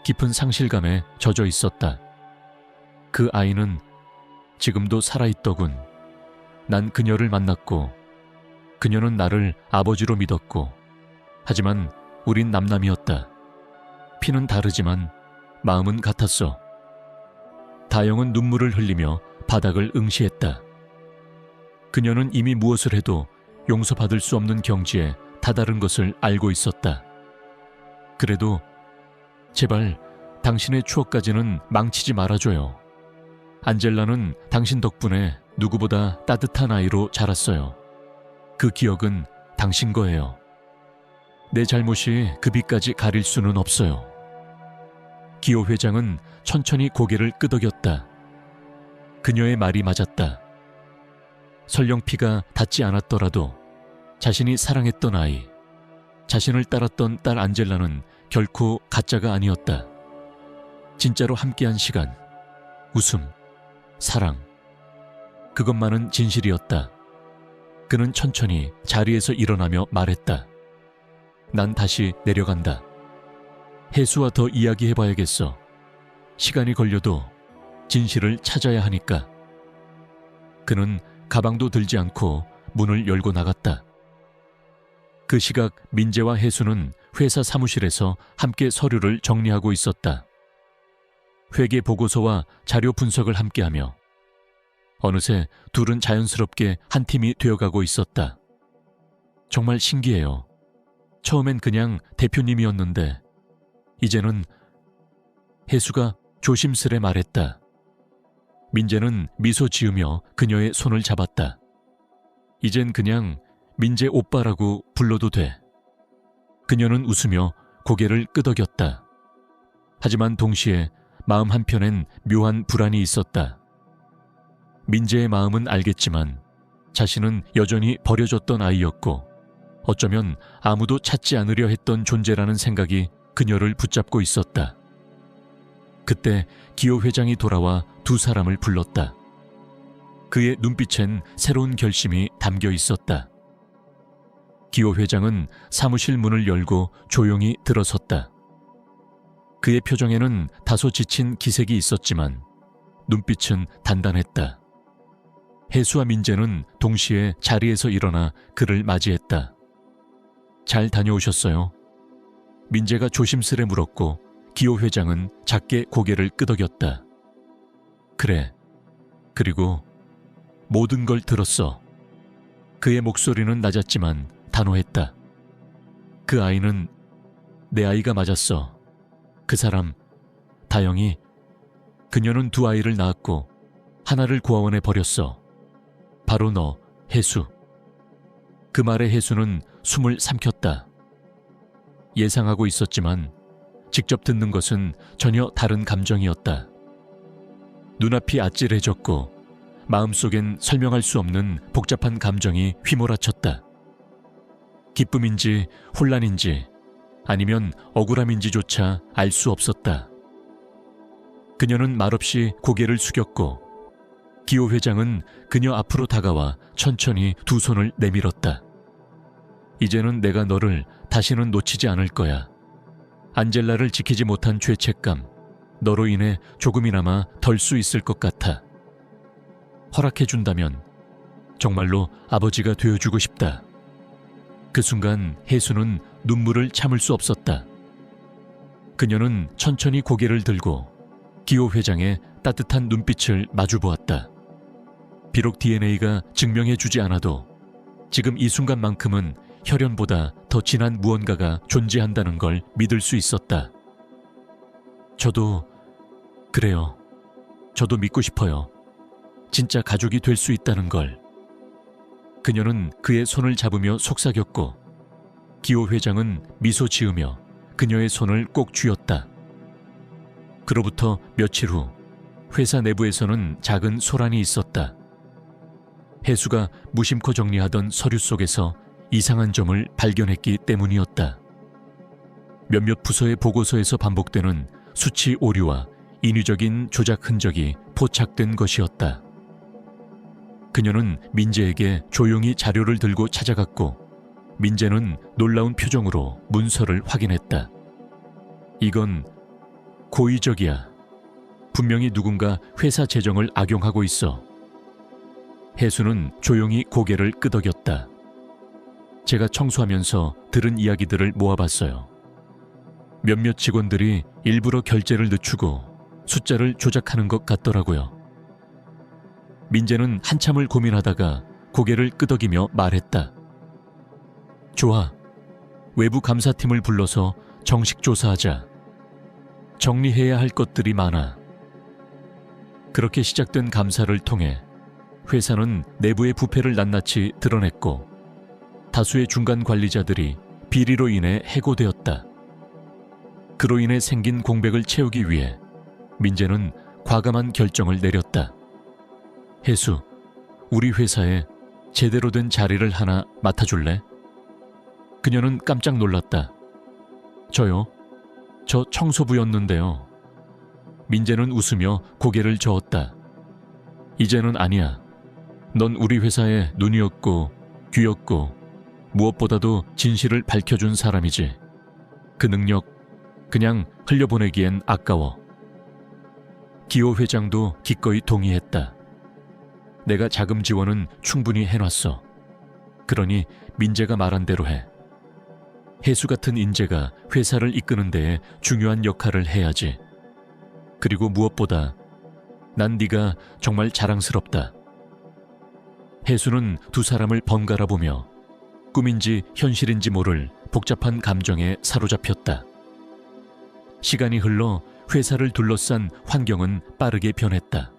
깊은 상실감에 젖어 있었다. 그 아이는 지금도 살아있더군. 난 그녀를 만났고 그녀는 나를 아버지로 믿었고 하지만 우린 남남이었다. 피는 다르지만 마음은 같았어. 다영은 눈물을 흘리며 바닥을 응시했다. 그녀는 이미 무엇을 해도 용서받을 수 없는 경지에 다다른 것을 알고 있었다. 그래도 제발 당신의 추억까지는 망치지 말아줘요. 안젤라는 당신 덕분에 누구보다 따뜻한 아이로 자랐어요. 그 기억은 당신 거예요. 내 잘못이 그 빛까지 가릴 수는 없어요. 기호 회장은 천천히 고개를 끄덕였다. 그녀의 말이 맞았다. 설령 피가 닿지 않았더라도 자신이 사랑했던 아이, 자신을 따랐던 딸 안젤라는 결코 가짜가 아니었다. 진짜로 함께한 시간, 웃음, 사랑, 그것만은 진실이었다. 그는 천천히 자리에서 일어나며 말했다. 난 다시 내려간다. 혜수와 더 이야기해봐야겠어. 시간이 걸려도 진실을 찾아야 하니까. 그는 가방도 들지 않고 문을 열고 나갔다. 그 시각 민재와 혜수는 회사 사무실에서 함께 서류를 정리하고 있었다. 회계 보고서와 자료 분석을 함께하며 어느새 둘은 자연스럽게 한 팀이 되어가고 있었다. 정말 신기해요. 처음엔 그냥 대표님이었는데 이제는. 혜수가 조심스레 말했다. 민재는 미소 지으며 그녀의 손을 잡았다. 이젠 그냥 민재 오빠라고 불러도 돼. 그녀는 웃으며 고개를 끄덕였다. 하지만 동시에 마음 한편엔 묘한 불안이 있었다. 민재의 마음은 알겠지만 자신은 여전히 버려졌던 아이였고 어쩌면 아무도 찾지 않으려 했던 존재라는 생각이 그녀를 붙잡고 있었다. 그때 기호 회장이 돌아와 두 사람을 불렀다. 그의 눈빛엔 새로운 결심이 담겨 있었다. 기호 회장은 사무실 문을 열고 조용히 들어섰다. 그의 표정에는 다소 지친 기색이 있었지만 눈빛은 단단했다. 혜수와 민재는 동시에 자리에서 일어나 그를 맞이했다. 잘 다녀오셨어요? 민재가 조심스레 물었고 기호 회장은 작게 고개를 끄덕였다. 그래. 그리고 모든 걸 들었어. 그의 목소리는 낮았지만 단호했다. 그 아이는 내 아이가 맞았어. 그 사람, 다영이, 그녀는 두 아이를 낳았고 하나를 고아원에 버렸어. 바로 너, 혜수. 그 말에 혜수는 숨을 삼켰다. 예상하고 있었지만 직접 듣는 것은 전혀 다른 감정이었다. 눈앞이 아찔해졌고 마음속엔 설명할 수 없는 복잡한 감정이 휘몰아쳤다. 기쁨인지 혼란인지 아니면 억울함인지조차 알 수 없었다. 그녀는 말없이 고개를 숙였고 기호 회장은 그녀 앞으로 다가와 천천히 두 손을 내밀었다. 이제는 내가 너를 다시는 놓치지 않을 거야. 안젤라를 지키지 못한 죄책감, 너로 인해 조금이나마 덜 수 있을 것 같아. 허락해준다면 정말로 아버지가 되어주고 싶다. 그 순간 혜수는 눈물을 참을 수 없었다. 그녀는 천천히 고개를 들고 기호 회장의 따뜻한 눈빛을 마주보았다. 비록 DNA가 증명해주지 않아도 지금 이 순간만큼은 혈연보다 더 진한 무언가가 존재한다는 걸 믿을 수 있었다. 저도 그래요. 저도 믿고 싶어요. 진짜 가족이 될 수 있다는 걸. 그녀는 그의 손을 잡으며 속삭였고 기호 회장은 미소 지으며 그녀의 손을 꼭 쥐었다. 그로부터 며칠 후 회사 내부에서는 작은 소란이 있었다. 혜수가 무심코 정리하던 서류 속에서 이상한 점을 발견했기 때문이었다. 몇몇 부서의 보고서에서 반복되는 수치 오류와 인위적인 조작 흔적이 포착된 것이었다. 그녀는 민재에게 조용히 자료를 들고 찾아갔고 민재는 놀라운 표정으로 문서를 확인했다. 이건 고의적이야. 분명히 누군가 회사 재정을 악용하고 있어. 혜수는 조용히 고개를 끄덕였다. 제가 청소하면서 들은 이야기들을 모아봤어요. 몇몇 직원들이 일부러 결제를 늦추고 숫자를 조작하는 것 같더라고요. 민재는 한참을 고민하다가 고개를 끄덕이며 말했다. 좋아. 외부 감사팀을 불러서 정식 조사하자. 정리해야 할 것들이 많아. 그렇게 시작된 감사를 통해 회사는 내부의 부패를 낱낱이 드러냈고 다수의 중간 관리자들이 비리로 인해 해고되었다. 그로 인해 생긴 공백을 채우기 위해 민재는 과감한 결정을 내렸다. 혜수, 우리 회사에 제대로 된 자리를 하나 맡아줄래? 그녀는 깜짝 놀랐다. 저요? 저 청소부였는데요. 민재는 웃으며 고개를 저었다. 이제는 아니야. 넌 우리 회사의 눈이었고 귀였고 무엇보다도 진실을 밝혀준 사람이지. 그 능력 그냥 흘려보내기엔 아까워. 기호 회장도 기꺼이 동의했다. 내가 자금 지원은 충분히 해놨어. 그러니 민재가 말한 대로 해. 혜수 같은 인재가 회사를 이끄는 데에 중요한 역할을 해야지. 그리고 무엇보다 난 네가 정말 자랑스럽다. 혜수는 두 사람을 번갈아 보며 꿈인지 현실인지 모를 복잡한 감정에 사로잡혔다. 시간이 흘러 회사를 둘러싼 환경은 빠르게 변했다.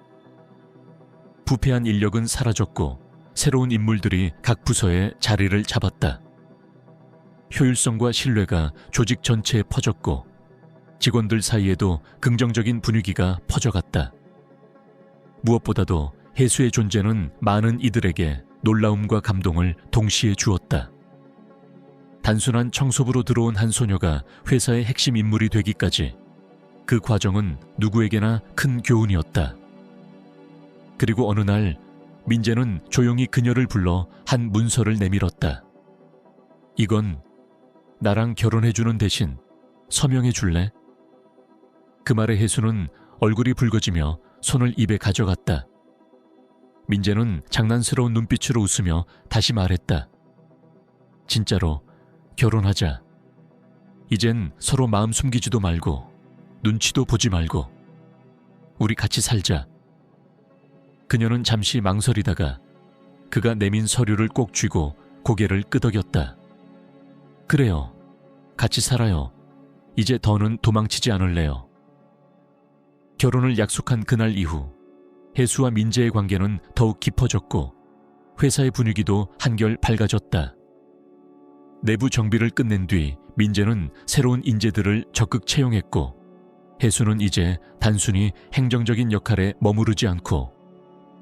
부패한 인력은 사라졌고 새로운 인물들이 각 부서에 자리를 잡았다. 효율성과 신뢰가 조직 전체에 퍼졌고 직원들 사이에도 긍정적인 분위기가 퍼져갔다. 무엇보다도 혜수의 존재는 많은 이들에게 놀라움과 감동을 동시에 주었다. 단순한 청소부로 들어온 한 소녀가 회사의 핵심 인물이 되기까지 그 과정은 누구에게나 큰 교훈이었다. 그리고 어느 날 민재는 조용히 그녀를 불러 한 문서를 내밀었다. 이건 나랑 결혼해주는 대신 서명해 줄래? 그 말에 혜수는 얼굴이 붉어지며 손을 입에 가져갔다. 민재는 장난스러운 눈빛으로 웃으며 다시 말했다. 진짜로 결혼하자. 이젠 서로 마음 숨기지도 말고 눈치도 보지 말고 우리 같이 살자. 그녀는 잠시 망설이다가 그가 내민 서류를 꼭 쥐고 고개를 끄덕였다. 그래요. 같이 살아요. 이제 더는 도망치지 않을래요. 결혼을 약속한 그날 이후 혜수와 민재의 관계는 더욱 깊어졌고 회사의 분위기도 한결 밝아졌다. 내부 정비를 끝낸 뒤 민재는 새로운 인재들을 적극 채용했고 혜수는 이제 단순히 행정적인 역할에 머무르지 않고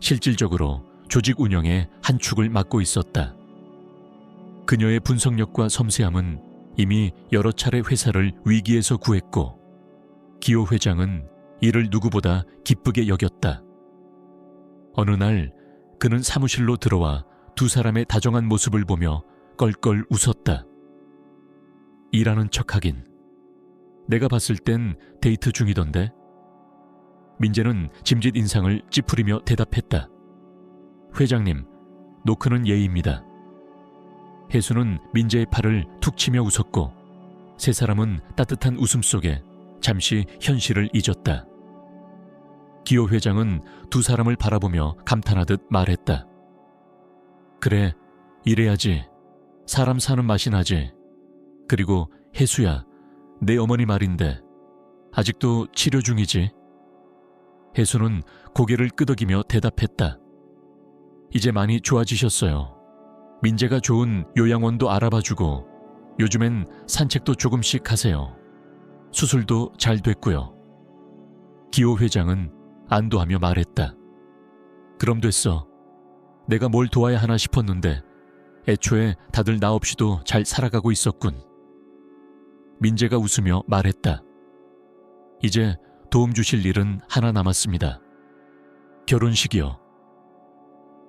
실질적으로 조직 운영의 한 축을 맡고 있었다. 그녀의 분석력과 섬세함은 이미 여러 차례 회사를 위기에서 구했고 기호 회장은 이를 누구보다 기쁘게 여겼다. 어느 날 그는 사무실로 들어와 두 사람의 다정한 모습을 보며 껄껄 웃었다. 일하는 척하긴. 내가 봤을 땐 데이트 중이던데. 민재는 짐짓 인상을 찌푸리며 대답했다. 회장님, 노크는 예의입니다. 혜수는 민재의 팔을 툭 치며 웃었고 세 사람은 따뜻한 웃음 속에 잠시 현실을 잊었다. 기호 회장은 두 사람을 바라보며 감탄하듯 말했다. 그래, 이래야지. 사람 사는 맛이 나지. 그리고 혜수야, 내 어머니 말인데 아직도 치료 중이지? 혜수는 고개를 끄덕이며 대답했다. 이제 많이 좋아지셨어요. 민재가 좋은 요양원도 알아봐주고 요즘엔 산책도 조금씩 하세요. 수술도 잘 됐고요. 기호 회장은 안도하며 말했다. 그럼 됐어. 내가 뭘 도와야 하나 싶었는데 애초에 다들 나 없이도 잘 살아가고 있었군. 민재가 웃으며 말했다. 이제 도움 주실 일은 하나 남았습니다. 결혼식이요.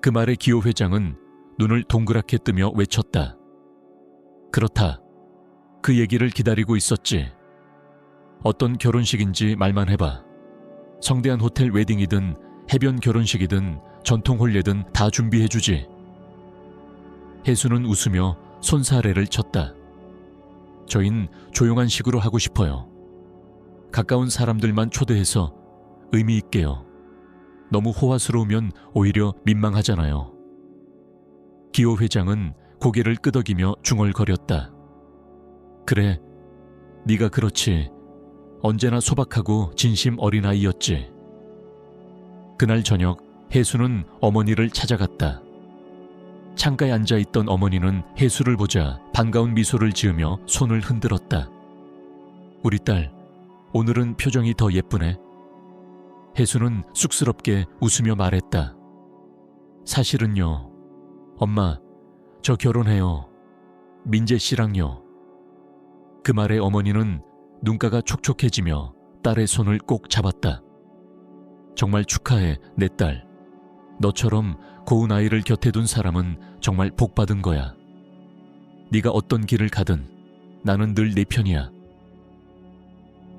그 말에 기호 회장은 눈을 동그랗게 뜨며 외쳤다. 그렇다. 그 얘기를 기다리고 있었지. 어떤 결혼식인지 말만 해봐. 성대한 호텔 웨딩이든 해변 결혼식이든 전통 혼례든 다 준비해주지. 혜수는 웃으며 손사래를 쳤다. 저흰 조용한 식으로 하고 싶어요. 가까운 사람들만 초대해서 의미 있게요. 너무 호화스러우면 오히려 민망하잖아요. 기호 회장은 고개를 끄덕이며 중얼거렸다. 그래, 네가 그렇지. 언제나 소박하고 진심 어린아이였지. 그날 저녁 혜수는 어머니를 찾아갔다. 창가에 앉아있던 어머니는 혜수를 보자 반가운 미소를 지으며 손을 흔들었다. 우리 딸, 오늘은 표정이 더 예쁘네. 혜수는 쑥스럽게 웃으며 말했다. 사실은요. 엄마, 저 결혼해요. 민재 씨랑요. 그 말에 어머니는 눈가가 촉촉해지며 딸의 손을 꼭 잡았다. 정말 축하해, 내 딸. 너처럼 고운 아이를 곁에 둔 사람은 정말 복받은 거야. 네가 어떤 길을 가든 나는 늘 네 편이야.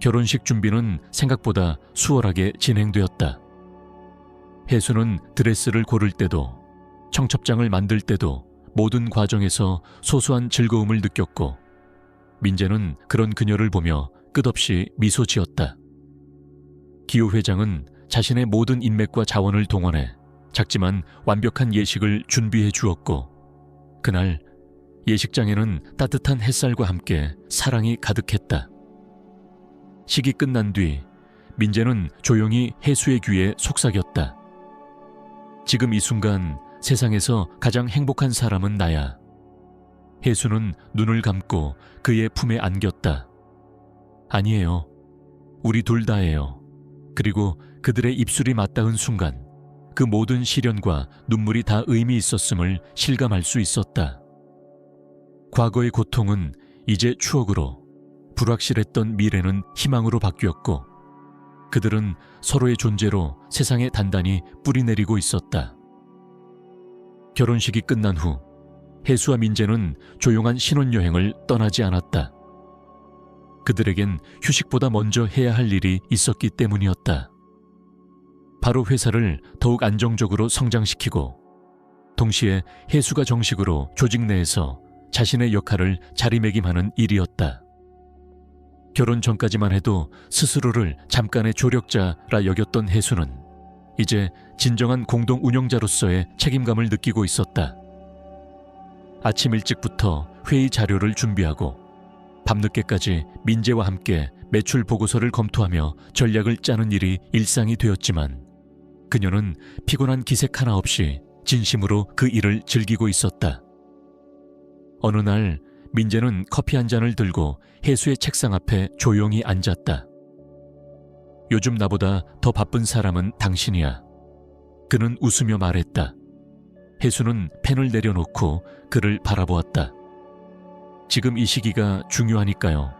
결혼식 준비는 생각보다 수월하게 진행되었다. 혜수는 드레스를 고를 때도 청첩장을 만들 때도 모든 과정에서 소소한 즐거움을 느꼈고 민재는 그런 그녀를 보며 끝없이 미소 지었다. 기호 회장은 자신의 모든 인맥과 자원을 동원해 작지만 완벽한 예식을 준비해 주었고 그날 예식장에는 따뜻한 햇살과 함께 사랑이 가득했다. 식이 끝난 뒤 민재는 조용히 혜수의 귀에 속삭였다. 지금 이 순간 세상에서 가장 행복한 사람은 나야. 혜수는 눈을 감고 그의 품에 안겼다. 아니에요. 우리 둘 다예요. 그리고 그들의 입술이 맞닿은 순간 그 모든 시련과 눈물이 다 의미 있었음을 실감할 수 있었다. 과거의 고통은 이제 추억으로, 불확실했던 미래는 희망으로 바뀌었고 그들은 서로의 존재로 세상에 단단히 뿌리내리고 있었다. 결혼식이 끝난 후 혜수와 민재는 조용한 신혼여행을 떠나지 않았다. 그들에겐 휴식보다 먼저 해야 할 일이 있었기 때문이었다. 바로 회사를 더욱 안정적으로 성장시키고 동시에 혜수가 정식으로 조직 내에서 자신의 역할을 자리매김하는 일이었다. 결혼 전까지만 해도 스스로를 잠깐의 조력자라 여겼던 혜수는 이제 진정한 공동 운영자로서의 책임감을 느끼고 있었다. 아침 일찍부터 회의 자료를 준비하고 밤늦게까지 민재와 함께 매출 보고서를 검토하며 전략을 짜는 일이 일상이 되었지만 그녀는 피곤한 기색 하나 없이 진심으로 그 일을 즐기고 있었다. 어느 날 민재는 커피 한 잔을 들고 혜수의 책상 앞에 조용히 앉았다. 요즘 나보다 더 바쁜 사람은 당신이야. 그는 웃으며 말했다. 혜수는 펜을 내려놓고 그를 바라보았다. 지금 이 시기가 중요하니까요.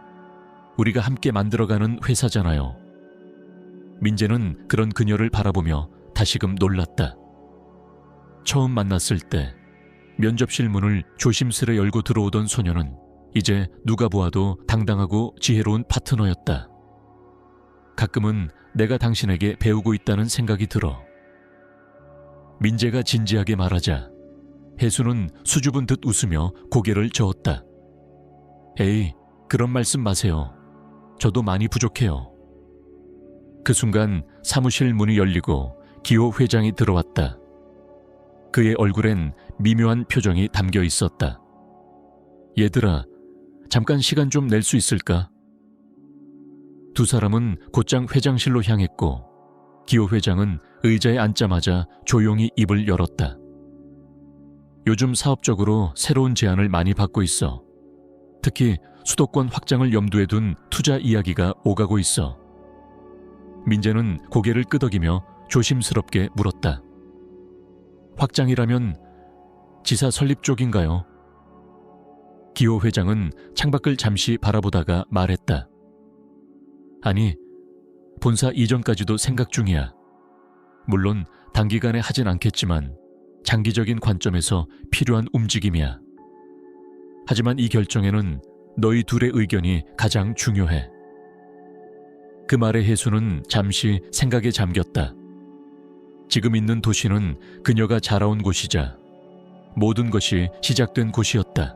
우리가 함께 만들어가는 회사잖아요. 민재는 그런 그녀를 바라보며 다시금 놀랐다. 처음 만났을 때 면접실 문을 조심스레 열고 들어오던 소녀는 이제 누가 보아도 당당하고 지혜로운 파트너였다. 가끔은 내가 당신에게 배우고 있다는 생각이 들어. 민재가 진지하게 말하자 혜수는 수줍은 듯 웃으며 고개를 저었다. 에이, 그런 말씀 마세요. 저도 많이 부족해요. 그 순간 사무실 문이 열리고 기호 회장이 들어왔다. 그의 얼굴엔 미묘한 표정이 담겨 있었다. 얘들아, 잠깐 시간 좀 낼 수 있을까? 두 사람은 곧장 회장실로 향했고 기호 회장은 의자에 앉자마자 조용히 입을 열었다. 요즘 사업적으로 새로운 제안을 많이 받고 있어. 특히 수도권 확장을 염두에 둔 투자 이야기가 오가고 있어. 민재는 고개를 끄덕이며 조심스럽게 물었다. 확장이라면 지사 설립 쪽인가요? 기호 회장은 창밖을 잠시 바라보다가 말했다. 아니, 본사 이전까지도 생각 중이야. 물론 단기간에 하진 않겠지만 장기적인 관점에서 필요한 움직임이야. 하지만 이 결정에는 너희 둘의 의견이 가장 중요해. 그 말에 혜수는 잠시 생각에 잠겼다. 지금 있는 도시는 그녀가 자라온 곳이자 모든 것이 시작된 곳이었다.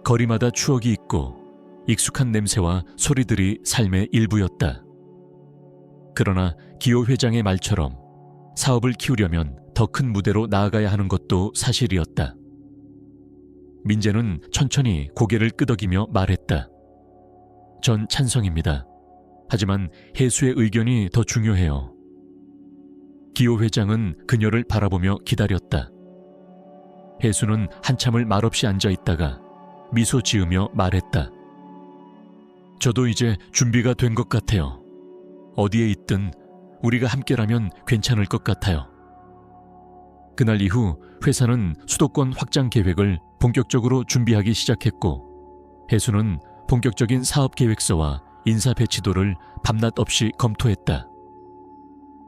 거리마다 추억이 있고 익숙한 냄새와 소리들이 삶의 일부였다. 그러나 기호 회장의 말처럼 사업을 키우려면 더 큰 무대로 나아가야 하는 것도 사실이었다. 민재는 천천히 고개를 끄덕이며 말했다. 전 찬성입니다. 하지만 혜수의 의견이 더 중요해요. 기호 회장은 그녀를 바라보며 기다렸다. 혜수는 한참을 말없이 앉아 있다가 미소 지으며 말했다. 저도 이제 준비가 된 것 같아요. 어디에 있든 우리가 함께라면 괜찮을 것 같아요. 그날 이후 회사는 수도권 확장 계획을 본격적으로 준비하기 시작했고 혜수는 본격적인 사업 계획서와 인사 배치도를 밤낮 없이 검토했다.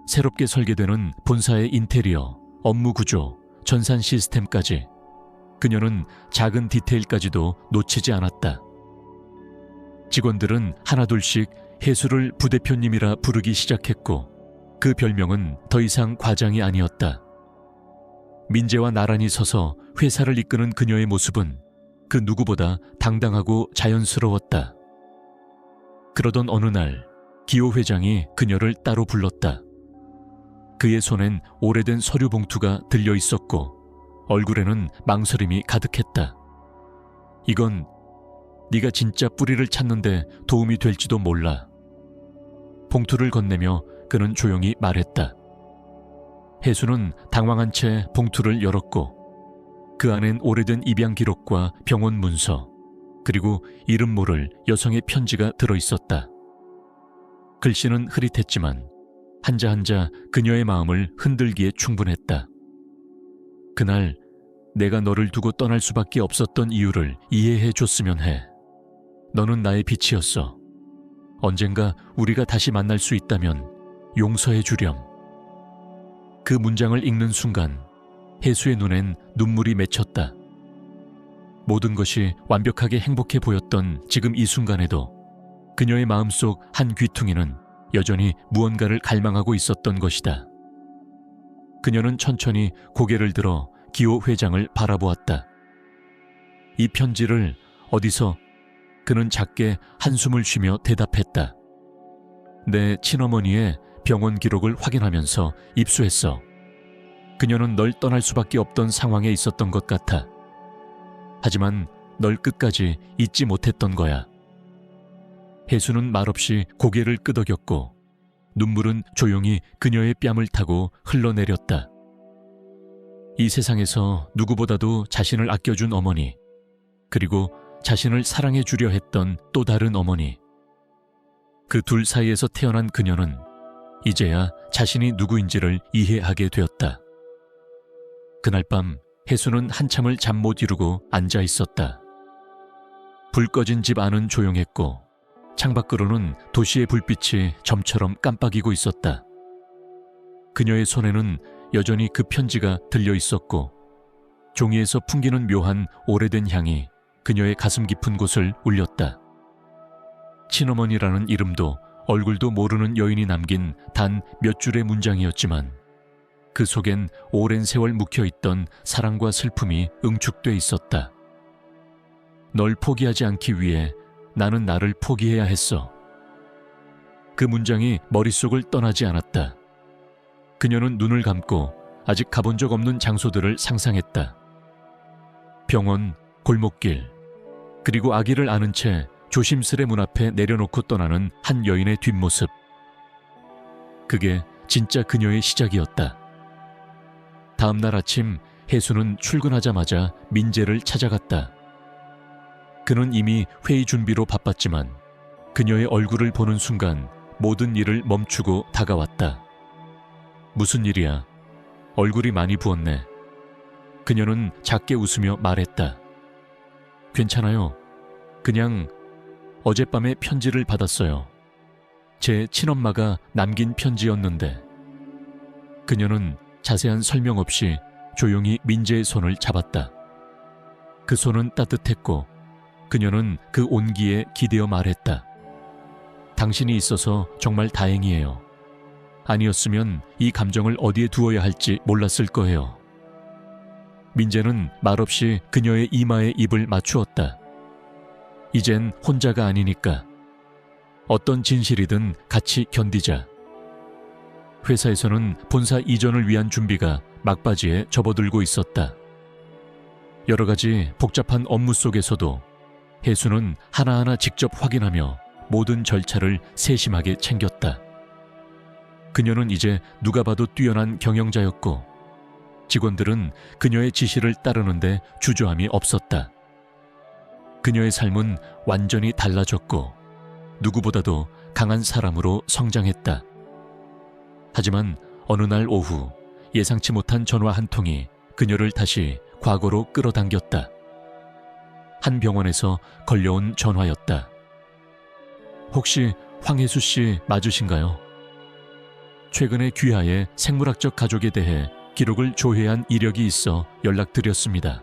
새롭게 설계되는 본사의 인테리어, 업무 구조, 전산 시스템까지 그녀는 작은 디테일까지도 놓치지 않았다. 직원들은 하나둘씩 혜수를 부대표님이라 부르기 시작했고 그 별명은 더 이상 과장이 아니었다. 민재와 나란히 서서 회사를 이끄는 그녀의 모습은 그 누구보다 당당하고 자연스러웠다. 그러던 어느 날 기호 회장이 그녀를 따로 불렀다. 그의 손엔 오래된 서류 봉투가 들려 있었고 얼굴에는 망설임이 가득했다. 이건 네가 진짜 뿌리를 찾는데 도움이 될지도 몰라. 봉투를 건네며 그는 조용히 말했다. 혜수는 당황한 채 봉투를 열었고 그 안엔 오래된 입양 기록과 병원 문서 그리고 이름 모를 여성의 편지가 들어있었다. 글씨는 흐릿했지만 한자 한자 그녀의 마음을 흔들기에 충분했다. 그날 내가 너를 두고 떠날 수밖에 없었던 이유를 이해해 줬으면 해. 너는 나의 빛이었어. 언젠가 우리가 다시 만날 수 있다면 용서해 주렴. 그 문장을 읽는 순간 혜수의 눈엔 눈물이 맺혔다. 모든 것이 완벽하게 행복해 보였던 지금 이 순간에도 그녀의 마음속 한 귀퉁이는 여전히 무언가를 갈망하고 있었던 것이다. 그녀는 천천히 고개를 들어 기호 회장을 바라보았다. 이 편지를 어디서? 그는 작게 한숨을 쉬며 대답했다. 내 친어머니의 병원 기록을 확인하면서 입수했어. 그녀는 널 떠날 수밖에 없던 상황에 있었던 것 같아. 하지만 널 끝까지 잊지 못했던 거야. 혜수는 말없이 고개를 끄덕였고 눈물은 조용히 그녀의 뺨을 타고 흘러내렸다. 이 세상에서 누구보다도 자신을 아껴준 어머니, 그리고 자신을 사랑해 주려 했던 또 다른 어머니. 그 둘 사이에서 태어난 그녀는 이제야 자신이 누구인지를 이해하게 되었다. 그날 밤 혜수는 한참을 잠 못 이루고 앉아 있었다. 불 꺼진 집 안은 조용했고 창밖으로는 도시의 불빛이 점처럼 깜빡이고 있었다. 그녀의 손에는 여전히 그 편지가 들려 있었고 종이에서 풍기는 묘한 오래된 향이 그녀의 가슴 깊은 곳을 울렸다. 친어머니라는 이름도 얼굴도 모르는 여인이 남긴 단 몇 줄의 문장이었지만 그 속엔 오랜 세월 묵혀있던 사랑과 슬픔이 응축돼 있었다. 널 포기하지 않기 위해 나는 나를 포기해야 했어. 그 문장이 머릿속을 떠나지 않았다. 그녀는 눈을 감고 아직 가본 적 없는 장소들을 상상했다. 병원, 골목길, 그리고 아기를 안은 채 조심스레 문 앞에 내려놓고 떠나는 한 여인의 뒷모습. 그게 진짜 그녀의 시작이었다. 다음 날 아침 혜수는 출근하자마자 민재를 찾아갔다. 그는 이미 회의 준비로 바빴지만 그녀의 얼굴을 보는 순간 모든 일을 멈추고 다가왔다. 무슨 일이야? 얼굴이 많이 부었네. 그녀는 작게 웃으며 말했다. 괜찮아요. 그냥 어젯밤에 편지를 받았어요. 제 친엄마가 남긴 편지였는데. 그녀는 자세한 설명 없이 조용히 민재의 손을 잡았다. 그 손은 따뜻했고 그녀는 그 온기에 기대어 말했다. 당신이 있어서 정말 다행이에요. 아니었으면 이 감정을 어디에 두어야 할지 몰랐을 거예요. 민재는 말없이 그녀의 이마에 입을 맞추었다. 이젠 혼자가 아니니까. 어떤 진실이든 같이 견디자. 회사에서는 본사 이전을 위한 준비가 막바지에 접어들고 있었다. 여러 가지 복잡한 업무 속에서도 혜수는 하나하나 직접 확인하며 모든 절차를 세심하게 챙겼다. 그녀는 이제 누가 봐도 뛰어난 경영자였고 직원들은 그녀의 지시를 따르는데 주저함이 없었다. 그녀의 삶은 완전히 달라졌고 누구보다도 강한 사람으로 성장했다. 하지만 어느 날 오후 예상치 못한 전화 한 통이 그녀를 다시 과거로 끌어당겼다. 한 병원에서 걸려온 전화였다. 혹시 황혜수 씨 맞으신가요? 최근에 귀하의 생물학적 가족에 대해 기록을 조회한 이력이 있어 연락드렸습니다.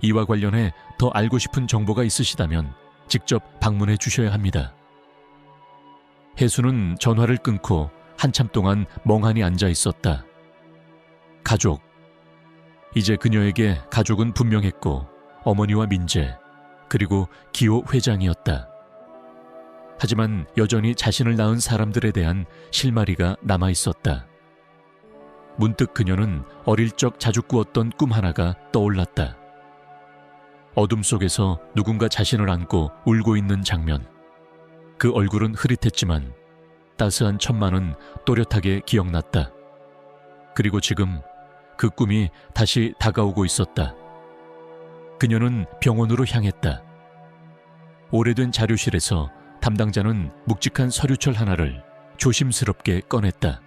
이와 관련해 더 알고 싶은 정보가 있으시다면 직접 방문해 주셔야 합니다. 혜수는 전화를 끊고 한참 동안 멍하니 앉아 있었다. 가족. 이제 그녀에게 가족은 분명했고 어머니와 민재, 그리고 기호 회장이었다. 하지만 여전히 자신을 낳은 사람들에 대한 실마리가 남아있었다. 문득 그녀는 어릴 적 자주 꾸었던 꿈 하나가 떠올랐다. 어둠 속에서 누군가 자신을 안고 울고 있는 장면. 그 얼굴은 흐릿했지만 따스한 천만은 또렷하게 기억났다. 그리고 지금 그 꿈이 다시 다가오고 있었다. 그녀는 병원으로 향했다. 오래된 자료실에서 담당자는 묵직한 서류철 하나를 조심스럽게 꺼냈다.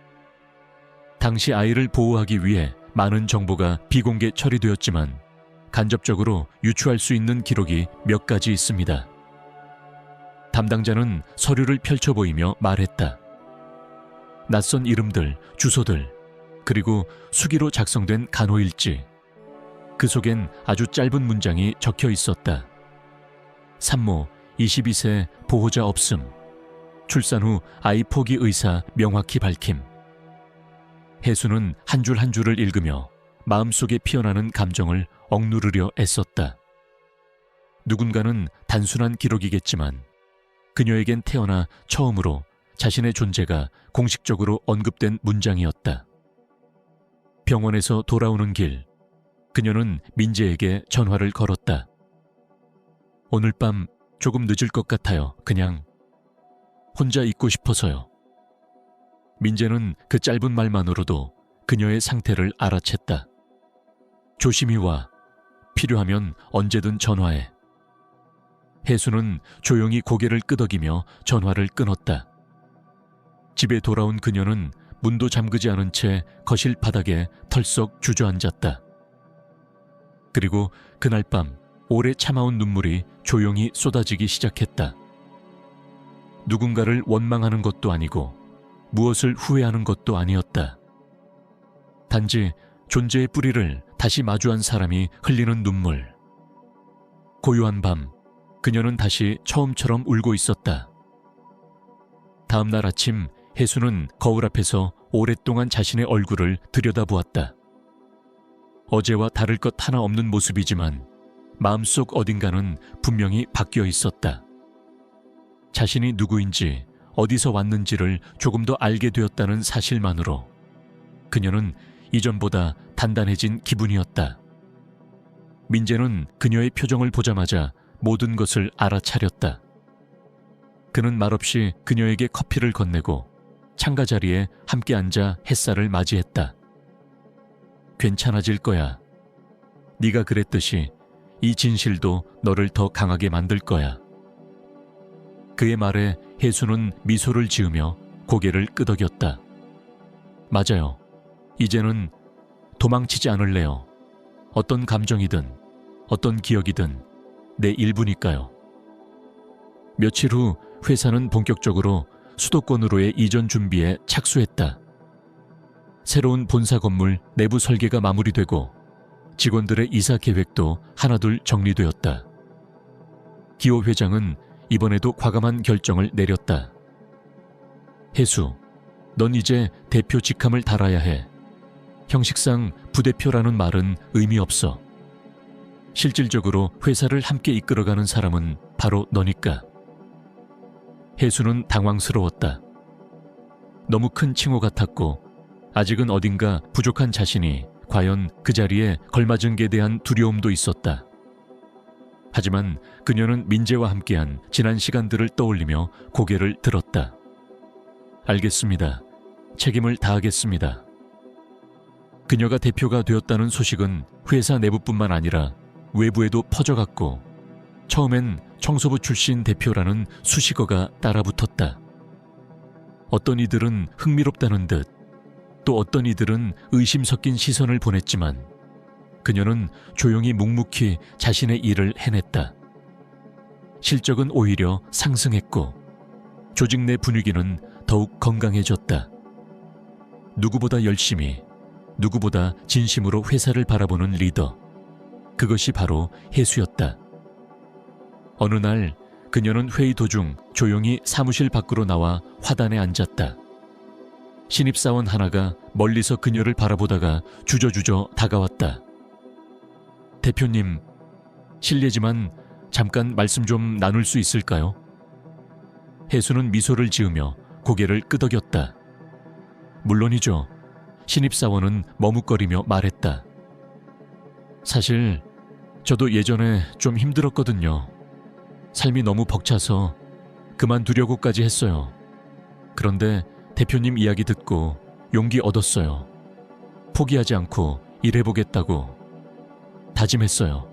당시 아이를 보호하기 위해 많은 정보가 비공개 처리되었지만 간접적으로 유추할 수 있는 기록이 몇 가지 있습니다. 담당자는 서류를 펼쳐 보이며 말했다. 낯선 이름들, 주소들, 그리고 수기로 작성된 간호일지. 그 속엔 아주 짧은 문장이 적혀 있었다. 산모 22세 보호자 없음. 출산 후 아이 포기 의사 명확히 밝힘. 혜수는 한 줄 한 줄을 읽으며 마음속에 피어나는 감정을 억누르려 애썼다. 누군가는 단순한 기록이겠지만 그녀에겐 태어나 처음으로 자신의 존재가 공식적으로 언급된 문장이었다. 병원에서 돌아오는 길, 그녀는 민재에게 전화를 걸었다. 오늘 밤 조금 늦을 것 같아요. 그냥 혼자 있고 싶어서요. 민재는 그 짧은 말만으로도 그녀의 상태를 알아챘다. 조심히 와. 필요하면 언제든 전화해. 혜수는 조용히 고개를 끄덕이며 전화를 끊었다. 집에 돌아온 그녀는 문도 잠그지 않은 채 거실 바닥에 털썩 주저앉았다. 그리고 그날 밤 오래 참아온 눈물이 조용히 쏟아지기 시작했다. 누군가를 원망하는 것도 아니고 무엇을 후회하는 것도 아니었다. 단지 존재의 뿌리를 다시 마주한 사람이 흘리는 눈물. 고요한 밤, 그녀는 다시 처음처럼 울고 있었다. 다음 날 아침, 혜수는 거울 앞에서 오랫동안 자신의 얼굴을 들여다보았다. 어제와 다를 것 하나 없는 모습이지만 마음속 어딘가는 분명히 바뀌어 있었다. 자신이 누구인지, 어디서 왔는지를 조금 더 알게 되었다는 사실만으로 그녀는 이전보다 단단해진 기분이었다. 민재는 그녀의 표정을 보자마자 모든 것을 알아차렸다. 그는 말없이 그녀에게 커피를 건네고 창가 자리에 함께 앉아 햇살을 맞이했다. 괜찮아질 거야. 네가 그랬듯이 이 진실도 너를 더 강하게 만들 거야. 그의 말에 혜수는 미소를 지으며 고개를 끄덕였다. 맞아요. 이제는 도망치지 않을래요. 어떤 감정이든 어떤 기억이든 내 일부니까요. 며칠 후 회사는 본격적으로 수도권으로의 이전 준비에 착수했다. 새로운 본사 건물 내부 설계가 마무리되고 직원들의 이사 계획도 하나둘 정리되었다. 기호 회장은 이번에도 과감한 결정을 내렸다. 혜수, 넌 이제 대표 직함을 달아야 해. 형식상 부대표라는 말은 의미 없어. 실질적으로 회사를 함께 이끌어가는 사람은 바로 너니까. 혜수는 당황스러웠다. 너무 큰 칭호 같았고 아직은 어딘가 부족한 자신이 과연 그 자리에 걸맞은 게 대한 두려움도 있었다. 하지만 그녀는 민재와 함께한 지난 시간들을 떠올리며 고개를 들었다. 알겠습니다. 책임을 다하겠습니다. 그녀가 대표가 되었다는 소식은 회사 내부뿐만 아니라 외부에도 퍼져갔고 처음엔 청소부 출신 대표라는 수식어가 따라붙었다. 어떤 이들은 흥미롭다는 듯 또 어떤 이들은 의심 섞인 시선을 보냈지만 그녀는 조용히 묵묵히 자신의 일을 해냈다. 실적은 오히려 상승했고 조직 내 분위기는 더욱 건강해졌다. 누구보다 열심히, 누구보다 진심으로 회사를 바라보는 리더. 그것이 바로 혜수였다. 어느 날 그녀는 회의 도중 조용히 사무실 밖으로 나와 화단에 앉았다. 신입사원 하나가 멀리서 그녀를 바라보다가 주저주저 다가왔다. 대표님, 실례지만 잠깐 말씀 좀 나눌 수 있을까요? 혜수는 미소를 지으며 고개를 끄덕였다. 물론이죠. 신입사원은 머뭇거리며 말했다. 사실 저도 예전에 좀 힘들었거든요. 삶이 너무 벅차서 그만두려고까지 했어요. 그런데 대표님 이야기 듣고 용기 얻었어요. 포기하지 않고 일해보겠다고 다짐했어요.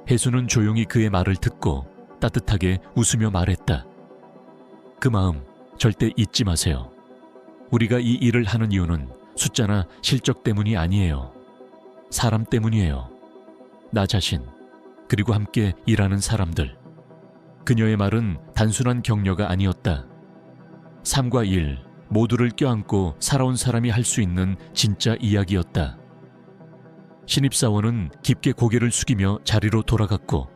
혜수는 조용히 그의 말을 듣고 따뜻하게 웃으며 말했다. 그 마음 절대 잊지 마세요. 우리가 이 일을 하는 이유는 숫자나 실적 때문이 아니에요. 사람 때문이에요. 나 자신, 그리고 함께 일하는 사람들. 그녀의 말은 단순한 격려가 아니었다. 삶과 일, 모두를 껴안고 살아온 사람이 할 수 있는 진짜 이야기였다. 신입사원은 깊게 고개를 숙이며 자리로 돌아갔고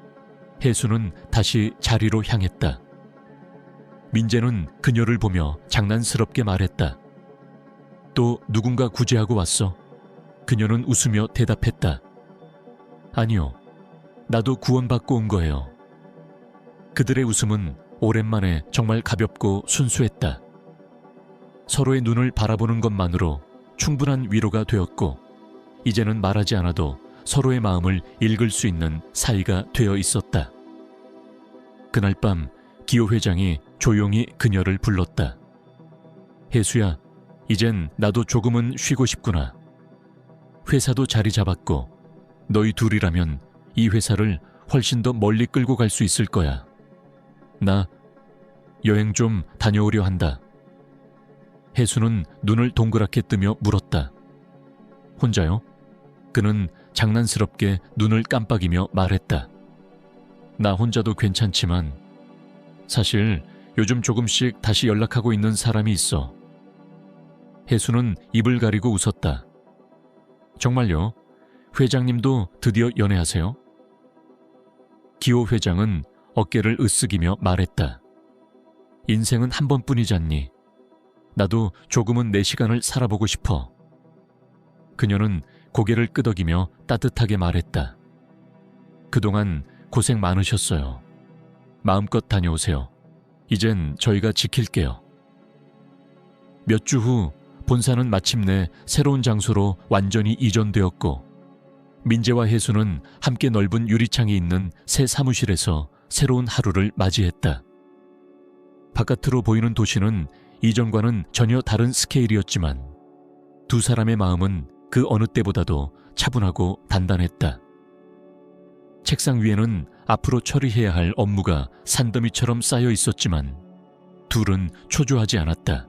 혜수는 다시 자리로 향했다. 민재는 그녀를 보며 장난스럽게 말했다. 또 누군가 구제하고 왔어? 그녀는 웃으며 대답했다. 아니요, 나도 구원받고 온 거예요. 그들의 웃음은 오랜만에 정말 가볍고 순수했다. 서로의 눈을 바라보는 것만으로 충분한 위로가 되었고 이제는 말하지 않아도 서로의 마음을 읽을 수 있는 사이가 되어 있었다. 그날 밤 기호 회장이 조용히 그녀를 불렀다. 혜수야, 이젠 나도 조금은 쉬고 싶구나. 회사도 자리 잡았고 너희 둘이라면 이 회사를 훨씬 더 멀리 끌고 갈 수 있을 거야. 나 여행 좀 다녀오려 한다. 혜수는 눈을 동그랗게 뜨며 물었다. 혼자요? 그는 장난스럽게 눈을 깜빡이며 말했다. 나 혼자도 괜찮지만 사실 요즘 조금씩 다시 연락하고 있는 사람이 있어. 혜수는 입을 가리고 웃었다. 정말요? 회장님도 드디어 연애하세요? 기호 회장은 어깨를 으쓱이며 말했다. 인생은 한 번뿐이잖니. 나도 조금은 내 시간을 살아보고 싶어. 그녀는 고개를 끄덕이며 따뜻하게 말했다. 그동안 고생 많으셨어요. 마음껏 다녀오세요. 이젠 저희가 지킬게요. 몇 주 후 본사는 마침내 새로운 장소로 완전히 이전되었고 민재와 혜수는 함께 넓은 유리창이 있는 새 사무실에서 새로운 하루를 맞이했다. 바깥으로 보이는 도시는 이전과는 전혀 다른 스케일이었지만 두 사람의 마음은 그 어느 때보다도 차분하고 단단했다. 책상 위에는 앞으로 처리해야 할 업무가 산더미처럼 쌓여 있었지만 둘은 초조하지 않았다.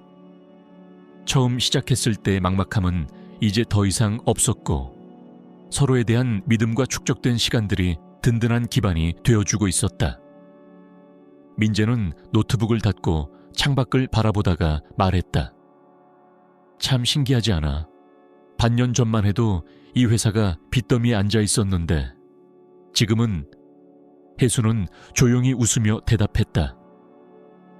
처음 시작했을 때의 막막함은 이제 더 이상 없었고 서로에 대한 믿음과 축적된 시간들이 든든한 기반이 되어주고 있었다. 민재는 노트북을 닫고 창밖을 바라보다가 말했다. 참 신기하지 않아? 반년 전만 해도 이 회사가 빚더미에 앉아 있었는데 지금은. 혜수는 조용히 웃으며 대답했다.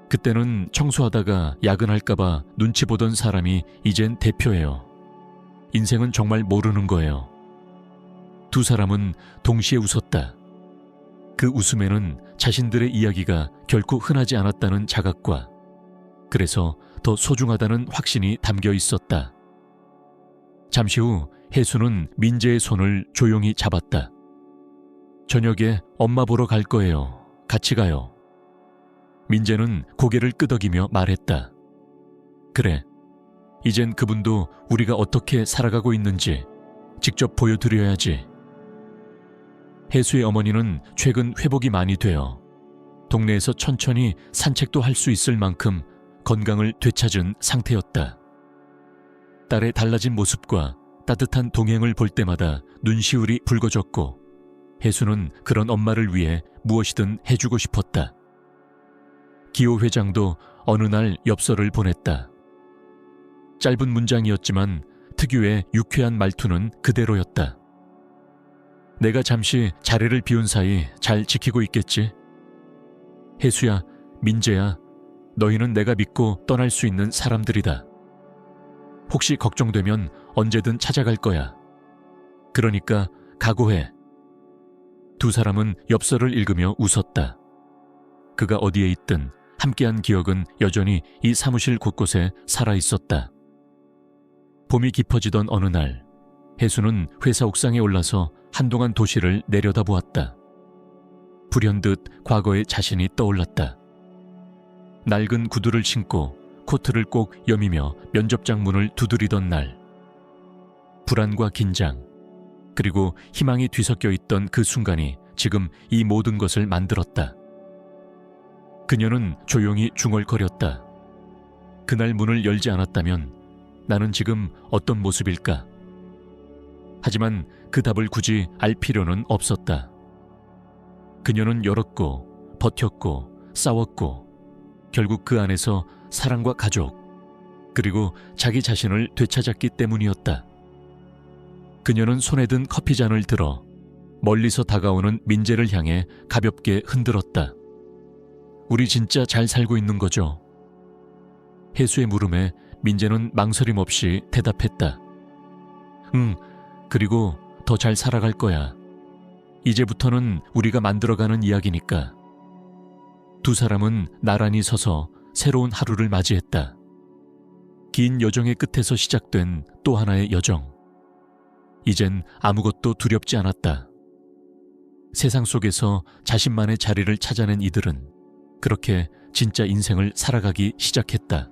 그때는 청소하다가 야근할까봐 눈치 보던 사람이 이젠 대표예요. 인생은 정말 모르는 거예요. 두 사람은 동시에 웃었다. 그 웃음에는 자신들의 이야기가 결코 흔하지 않았다는 자각과 그래서 더 소중하다는 확신이 담겨 있었다. 잠시 후 혜수는 민재의 손을 조용히 잡았다. 저녁에 엄마 보러 갈 거예요. 같이 가요. 민재는 고개를 끄덕이며 말했다. 그래, 이젠 그분도 우리가 어떻게 살아가고 있는지 직접 보여드려야지. 혜수의 어머니는 최근 회복이 많이 되어 동네에서 천천히 산책도 할 수 있을 만큼 건강을 되찾은 상태였다. 딸의 달라진 모습과 따뜻한 동행을 볼 때마다 눈시울이 붉어졌고 혜수는 그런 엄마를 위해 무엇이든 해주고 싶었다. 기호 회장도 어느 날 엽서를 보냈다. 짧은 문장이었지만 특유의 유쾌한 말투는 그대로였다. 내가 잠시 자리를 비운 사이 잘 지키고 있겠지? 혜수야, 민재야, 너희는 내가 믿고 떠날 수 있는 사람들이다. 혹시 걱정되면 언제든 찾아갈 거야. 그러니까 각오해. 두 사람은 엽서를 읽으며 웃었다. 그가 어디에 있든 함께한 기억은 여전히 이 사무실 곳곳에 살아있었다. 봄이 깊어지던 어느 날, 혜수는 회사 옥상에 올라서 한동안 도시를 내려다보았다. 불현듯 과거의 자신이 떠올랐다. 낡은 구두를 신고 코트를 꼭 여미며 면접장 문을 두드리던 날. 불안과 긴장, 그리고 희망이 뒤섞여 있던 그 순간이 지금 이 모든 것을 만들었다. 그녀는 조용히 중얼거렸다. 그날 문을 열지 않았다면 나는 지금 어떤 모습일까? 하지만 그 답을 굳이 알 필요는 없었다. 그녀는 열었고 버텼고 싸웠고 결국 그 안에서 사랑과 가족, 그리고 자기 자신을 되찾았기 때문이었다. 그녀는 손에 든 커피잔을 들어 멀리서 다가오는 민재를 향해 가볍게 흔들었다. 우리 진짜 잘 살고 있는 거죠? 혜수의 물음에 민재는 망설임 없이 대답했다. 응, 그리고 더 잘 살아갈 거야. 이제부터는 우리가 만들어가는 이야기니까. 두 사람은 나란히 서서 새로운 하루를 맞이했다. 긴 여정의 끝에서 시작된 또 하나의 여정. 이젠 아무것도 두렵지 않았다. 세상 속에서 자신만의 자리를 찾아낸 이들은 그렇게 진짜 인생을 살아가기 시작했다.